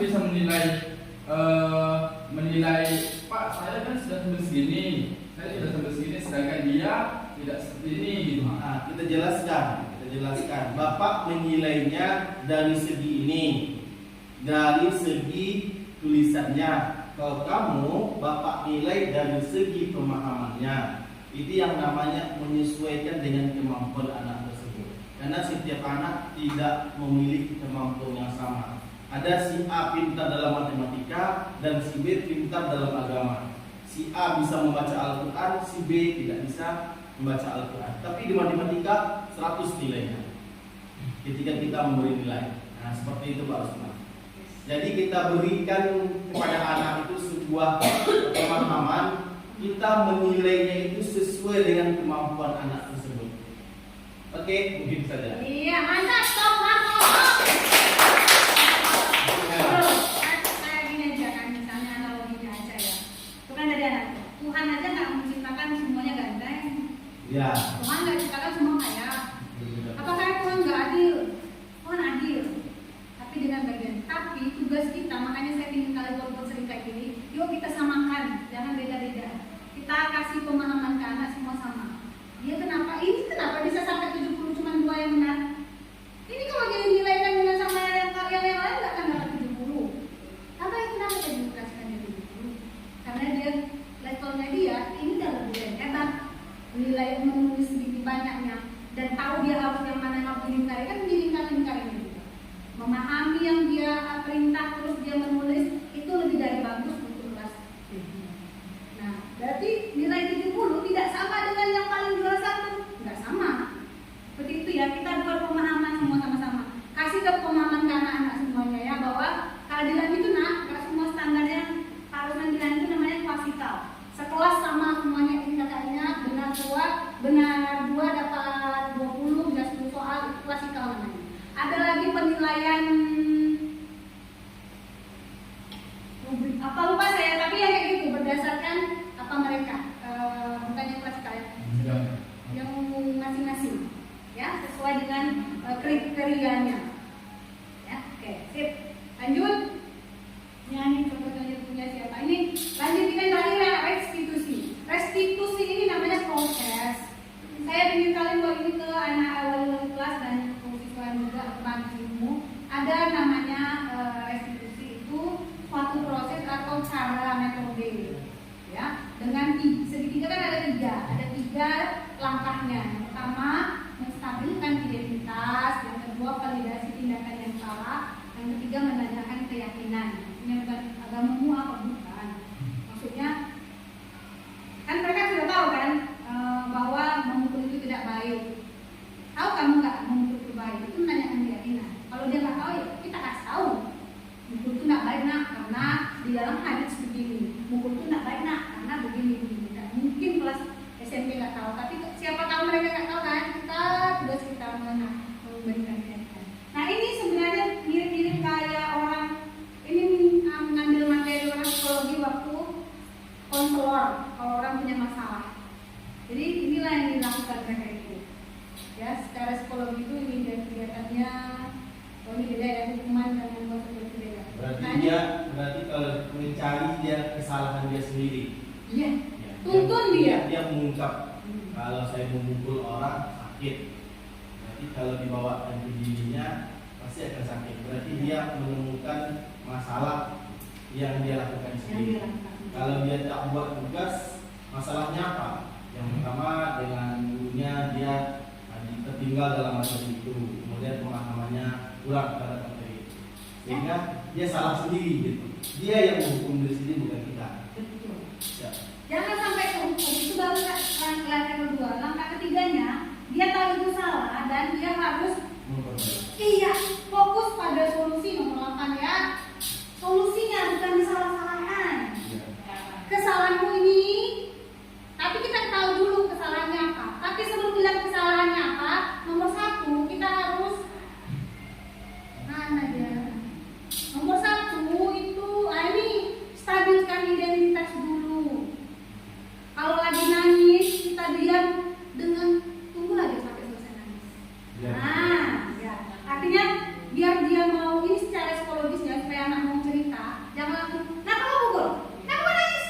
bisa menilai Pak, saya kan sudah sampai segini, saya sudah sampai segini, sedangkan dia tidak seperti ini gitu. Nah, kita jelaskan. Bapak menilainya dari segi ini, dari segi tulisannya. Kalau kamu, Bapak nilai dari segi pemahamannya. Itu yang namanya menyesuaikan dengan kemampuan anak tersebut. Karena setiap anak tidak memiliki kemampuan yang sama. Ada si A pintar dalam matematika dan si B pintar dalam agama. Si A bisa membaca Al-Quran, si B tidak bisa membaca Al-Quran. Tapi di matematika 100 nilainya ketika kita memberi nilai. Nah, seperti itu Pak Usman. Jadi kita berikan kepada anak itu sebuah pemahaman, kita menilainya itu sesuai dengan kemampuan anak tersebut. Oke, mungkin saja. Iya, mantap, stop, Kayak gini aja kan, misalnya analoginya aja ya. Itu kan dari anak. Tuhan aja nggak menciptakan semuanya ganteng. Ya. Tuhan nggak ciptakan semua kaya. Apakah Tuhan nggak adil? Tuhan adil. Tapi dengan bagian. Tapi tugas kita, makanya saya ingin kali buat sering kayak gini. Yuk kita samakan, jangan beda-beda. Kita kasih pemahaman ke anak semua sama. Dia kenapa? Ini kenapa bisa sampai 70 cuma 2 yang benar? Ini kalau dia nilaikan dengan sama yang lain nggak akan dapat 70. Apa yang kenapa dia dikasihkan 70? Karena dia levelnya dia ini udah lebih hebat. Nilai menulis sedikit banyaknya dan tahu dia harus yang mana yang harus dilingkari, kan dilingkari juga. Memahami yang dia perintah terus dia menulis itu lebih dari bagus untuk kelas. Nah, berarti nilai 70 tidak sama dengan yang paling juara 1, nggak sama. Seperti itu ya, kita buat pemahaman semua sama-sama. Kasih ke pemahaman ke anak-anak semuanya ya, bahwa keadilan itu nggak semua standarnya harus keadilan itu namanya klasikal. Sekelas sama semuanya ini katanya benar 2 dapat 20, bisa 10 soal, itu klasikal namanya. Ada lagi penilaian apa lupa saya, tapi ya kayak gitu berdasarkan apa mereka bukannya klasikal ya, yang masing-masing ya sesuai dengan kriterianya ya. Oke, sip, lanjut. Ini contohnya punya siapa ini, lanjut kita tadi ya, restitusi ini namanya proses. Saya ingin kalian buat ini ke anak awal kelas dan siswa juga bantu. Ada namanya restitusi itu suatu proses atau cara metode ya, dengan segitiga kan ada 3 langkahnya. Yang pertama menstabilkan identitas, yang kedua validasi tindakan yang salah, yang ketiga menanyakan keyakinan. Ini bukan agamamu apa bukan, maksudnya kan mereka sudah tahu kan bahwa memukul itu tidak baik. Tahu kamu nggak memukul itu baik? Itu menanyakan keyakinan. Kalau dia nggak tahu ya kita kasih tahu. Mukul itu nggak baik nak, karena di dalam hadis begini. Mukul itu nggak baik nak, karena begini. Mungkin kelas SMP nggak tahu, tapi inilah yang dilakukan mereka itu. Ya, secara psikologi itu ini dia kegiatannya. Oh, ini beda ya, hukuman dan konsekuensi beda. Berarti kalau mencari dia kesalahan dia sendiri. Iya. Ya, Tuntun dia. Dia mengungkap kalau saya memukul orang sakit. Berarti kalau dibawa ke dirinya pasti akan sakit. Berarti dia menemukan masalah yang dia lakukan sendiri. Kalau dia tak buat tugas, masalahnya apa? Yang pertama dengan gurunya dia tertinggal dalam materi itu, kemudian pemahamannya kurang terhadap materi, sehingga dia salah sendiri gitu. Dia yang menghukum diri sendiri, bukan kita. Betul. Ya. Jangan sampai kehukum, itu baru langkah kedua. Langkah ketiganya, dia tahu itu salah dan dia harus fokus pada solusi. Nomor 8 ya, solusinya bukan disalah-salahkan. Kesalahanmu ini, tapi kita tahu dulu kesalahannya apa. Tapi sebelum bilang kesalahannya apa, nomor 1 kita harus nomor 1 itu ini stabilkan identitas dulu. Kalau lagi nangis kita diam dengan tunggu lagi sampai selesai nangis. Ya. Artinya biar dia mau ini secara psikologisnya supaya anak mau cerita, jangan langsung, kenapa kamu pukul? Kenapa kamu nangis?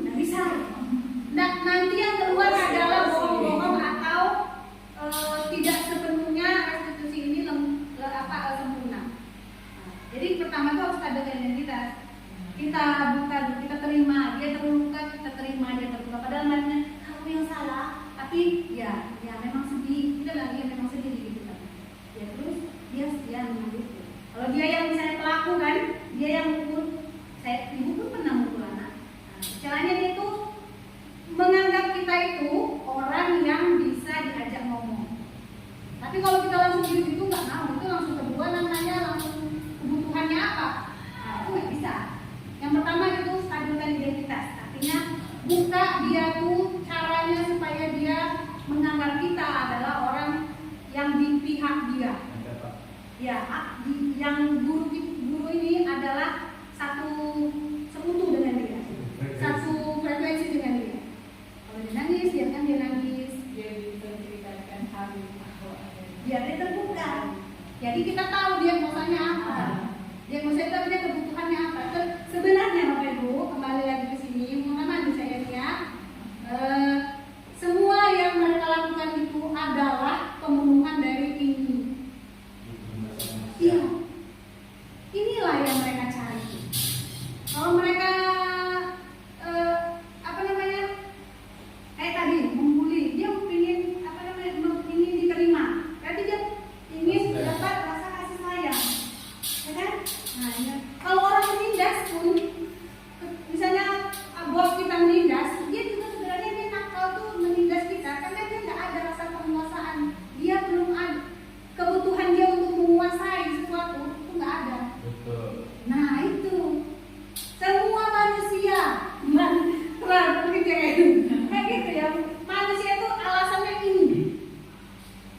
Nggak bisa. Nah, nanti yang keluar adalah bohong-bohong atau tidak sepenuhnya restitusi ini sempurna. Jadi pertama itu harus ada identitas. Kita buka, kita terima, dia terluka, kita terima dia terluka. Padahal maknanya kamu yang salah, tapi ya memang sedih, udah lah dia memang sedih gitu kan. Ya terus dia mengambil itu. Kalau dia yang misalnya pelaku kan, dia yang mukul, ibu pun pernah mukul anak. Caranya dia itu menganggap kita itu orang yang bisa diajak ngomong. Tapi kalau kita langsung gitu nggak mau, itu langsung kedua namanya langsung kebutuhannya apa? Nah, itu nggak bisa. Yang pertama itu stabilkan identitas, artinya buka dia tuh caranya supaya dia menganggap kita adalah orang yang di pihak dia. Ya, yang guru ini adalah satu sekutu dengan dia, satu frekuensi dengan dia. Kalau dia nangis, biarkan dia nangis. Dia bisa ceritakan hari Biar dia terbuka. Jadi kita tahu dia maksudnya apa. Dia maksudnya dia kebutuhannya apa. Sebenarnya Bapak Ibu, kembali lagi ke sini, teman-teman saya lihat, semua yang mereka lakukan itu adalah pemenuhan dari ini. Iya. Inilah yang mereka cari. Kalau mereka kayak tadi membuli, dia ingin ingin diterima. Berarti dia ingin dapat rasa kasih sayang, ya kan? Nah, ya. Kalau orang menindas pun, misalnya bos kita menindas, dia juga sebenarnya dia nakal tuh menindas kita karena dia nggak ada rasa penguasaan. Dia belum ada kebutuhan dia untuk menguasai sesuatu itu nggak ada. Betul. Nah itu semua manusia kayak gitu ya, manusia itu alasannya ini.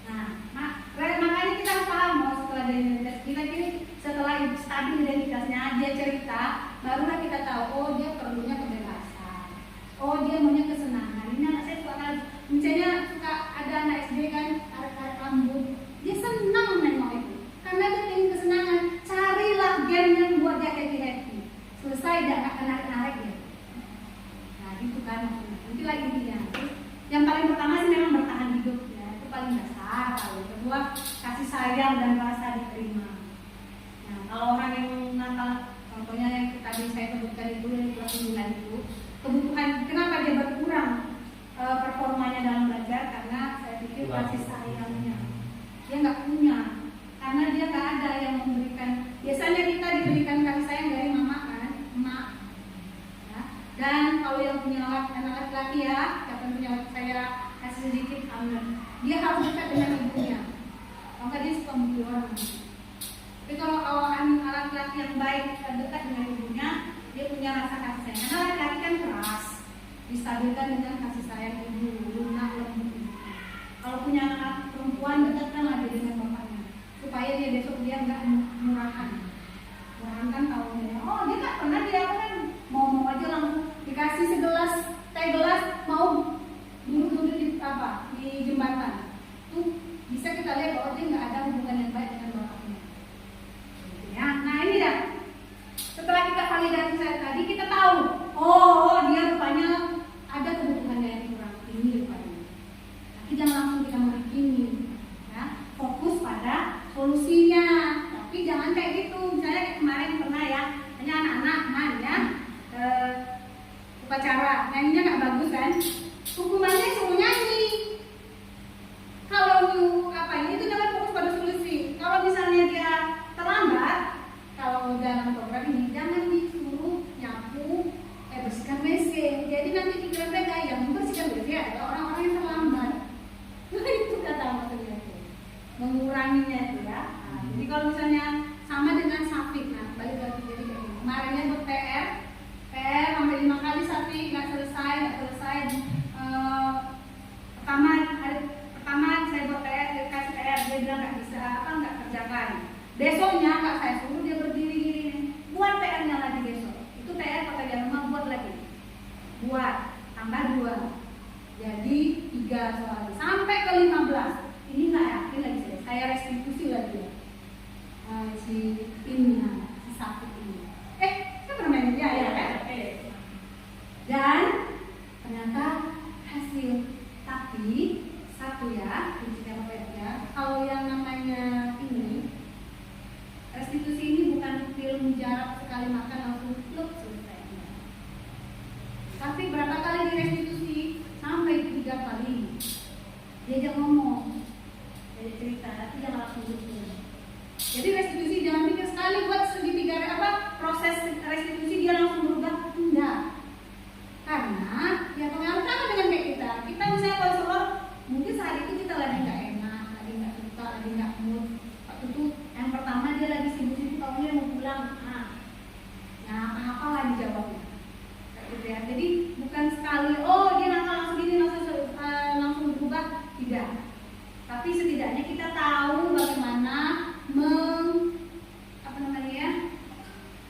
Nah makanya kita harus paham bahwa setelah ada identitas kita ini, setelah stabil identitasnya dia cerita, barulah kita tahu oh dia perlunya kebebasan, oh dia maunya kesenangan. Ini anak saya suka misalnya suka ada anak SD kan tarik-tarik rambut, dia senang nengok itu karena dia ingin kesenangan. Carilah game yang buat dia happy. Selesai jangan narik-narik ya. Nah gitu kan maksudnya. Nanti lagi dia. Yang paling pertama sih memang bertahan hidup ya, itu paling dasar. Yang kedua kasih sayang dan rasa diterima. Nah kalau orang yang nakal, contohnya yang tadi saya sebutkan itu yang kelas 9 itu, kebutuhan kenapa dia berkurang performanya dalam belajar, karena saya pikir kasih sayangnya dia nggak punya, karena dia nggak ada yang memberikan. Biasanya kita diberikan kasih sayang dari mama kan, emak. Ya. Dan kalau yang punya anak laki-laki ya, yang punya saya kasih sedikit aman. Dia harus dekat dengan ibunya. Maka dia suka membeli orang. Tapi kalau anak laki-laki yang baik dekat dengan ibunya, dia punya rasa kasih sayang. Karena laki-laki kan keras, distabilkan dengan kasih sayang ibu, lunak, lembut. Kalau punya anak perempuan, dekatkanlah dia dengan bapaknya, supaya dia besok dia nggak murahan kan tahu dia. Oh dia nggak pernah dia kan mau aja langsung dikasih segelas teh gelas mau dulu Besoknya kak saya suruh dia berdiri gini, buat PR-nya lagi besok. Itu PR pekerjaan rumah buat lagi, buat tambah 2, jadi 3 soal sampai ke 15. Ini nggak yakin lagi saya restitusi lagi ya. Si ini, si sakit ini. Saya pernah main dia ya kan? Dan ternyata hasil. Tapi satu ya, kuncinya apa ya? Kalau yang namanya ini restitusi ini bukan film jarak sekali makan langsung pluk selesai. Tapi berapa kali direstitusi? Sampai 3 kali. Diajak ngomong, diajak cerita, tapi jangan langsung dukung. Jadi restitusi jangan pikir sekali buat segitiga proses restitusi dia langsung berubah, enggak. Karena ya pengaruh sama dengan kayak kita. Kita misalnya konselor, mungkin saat itu kita lagi nggak enak, lagi nggak suka, lagi nggak mood. Waktu itu yang pertama dia lagi sibuk-sibuk, kalau dia mau pulang, apa lagi jawabnya? Kayak gitu ya. Jadi bukan sekali, oh dia nakal langsung gini langsung berubah, tidak. Tapi setidaknya kita tahu bagaimana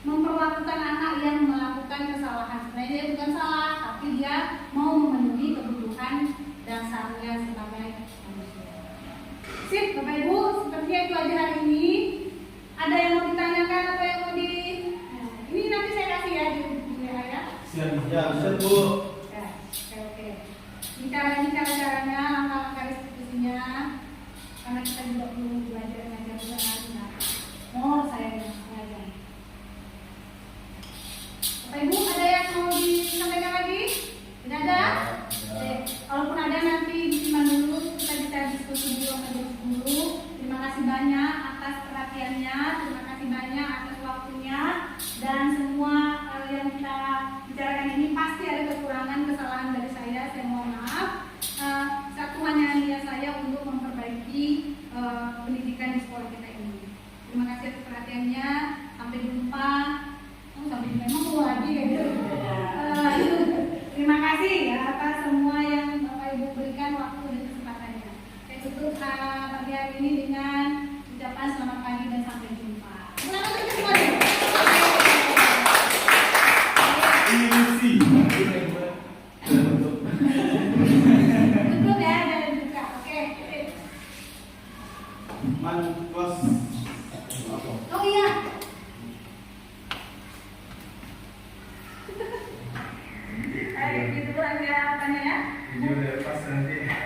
memperlakukan anak yang melakukan kesalahan. Sebenarnya dia bukan salah, tapi dia mau memenuhi kebutuhan dasarnya sebagai manusia. Sip, Bapak Ibu, sepertinya itu aja hari ini. Ada yang mau ditanyakan atau yang mau di? Ini nanti saya kasih ya di WA ya. Siap. Ya, bisa Bu. Ya, oke. Ini cara-caranya, langkah-langkah restitusinya. Karena kita juga belum belajar ngajar juga kan. Mau saya ngajar. Bapak Ibu, ada yang mau disampaikan lagi? Tidak ada? Oke. Kalaupun ada nanti disimpan dulu, kita bisa diskusi di ruang majelis guru. Terima kasih banyak atas perhatiannya, terima kasih banyak atas waktunya, dan semua yang kita bicarakan ini pasti ada kekurangan, kesalahan dari saya mohon maaf. Satu hanya niat saya untuk memperbaiki pendidikan di sekolah kita ini. Terima kasih atas perhatiannya, sampai jumpa. Sampai memang mau lagi ya gitu. Terima kasih ya atas semua yang Bapak Ibu berikan waktu dan kesempatannya. Saya tutup pagi hari ini dengan ucapan selamat pagi dan sampai jumpa. Selamat pagi semuanya. Ilusi. Tutup ya, jangan buka. Oke. Man, close. Oh iya. Gitu aja apanya ya. Ini udah pas nanti.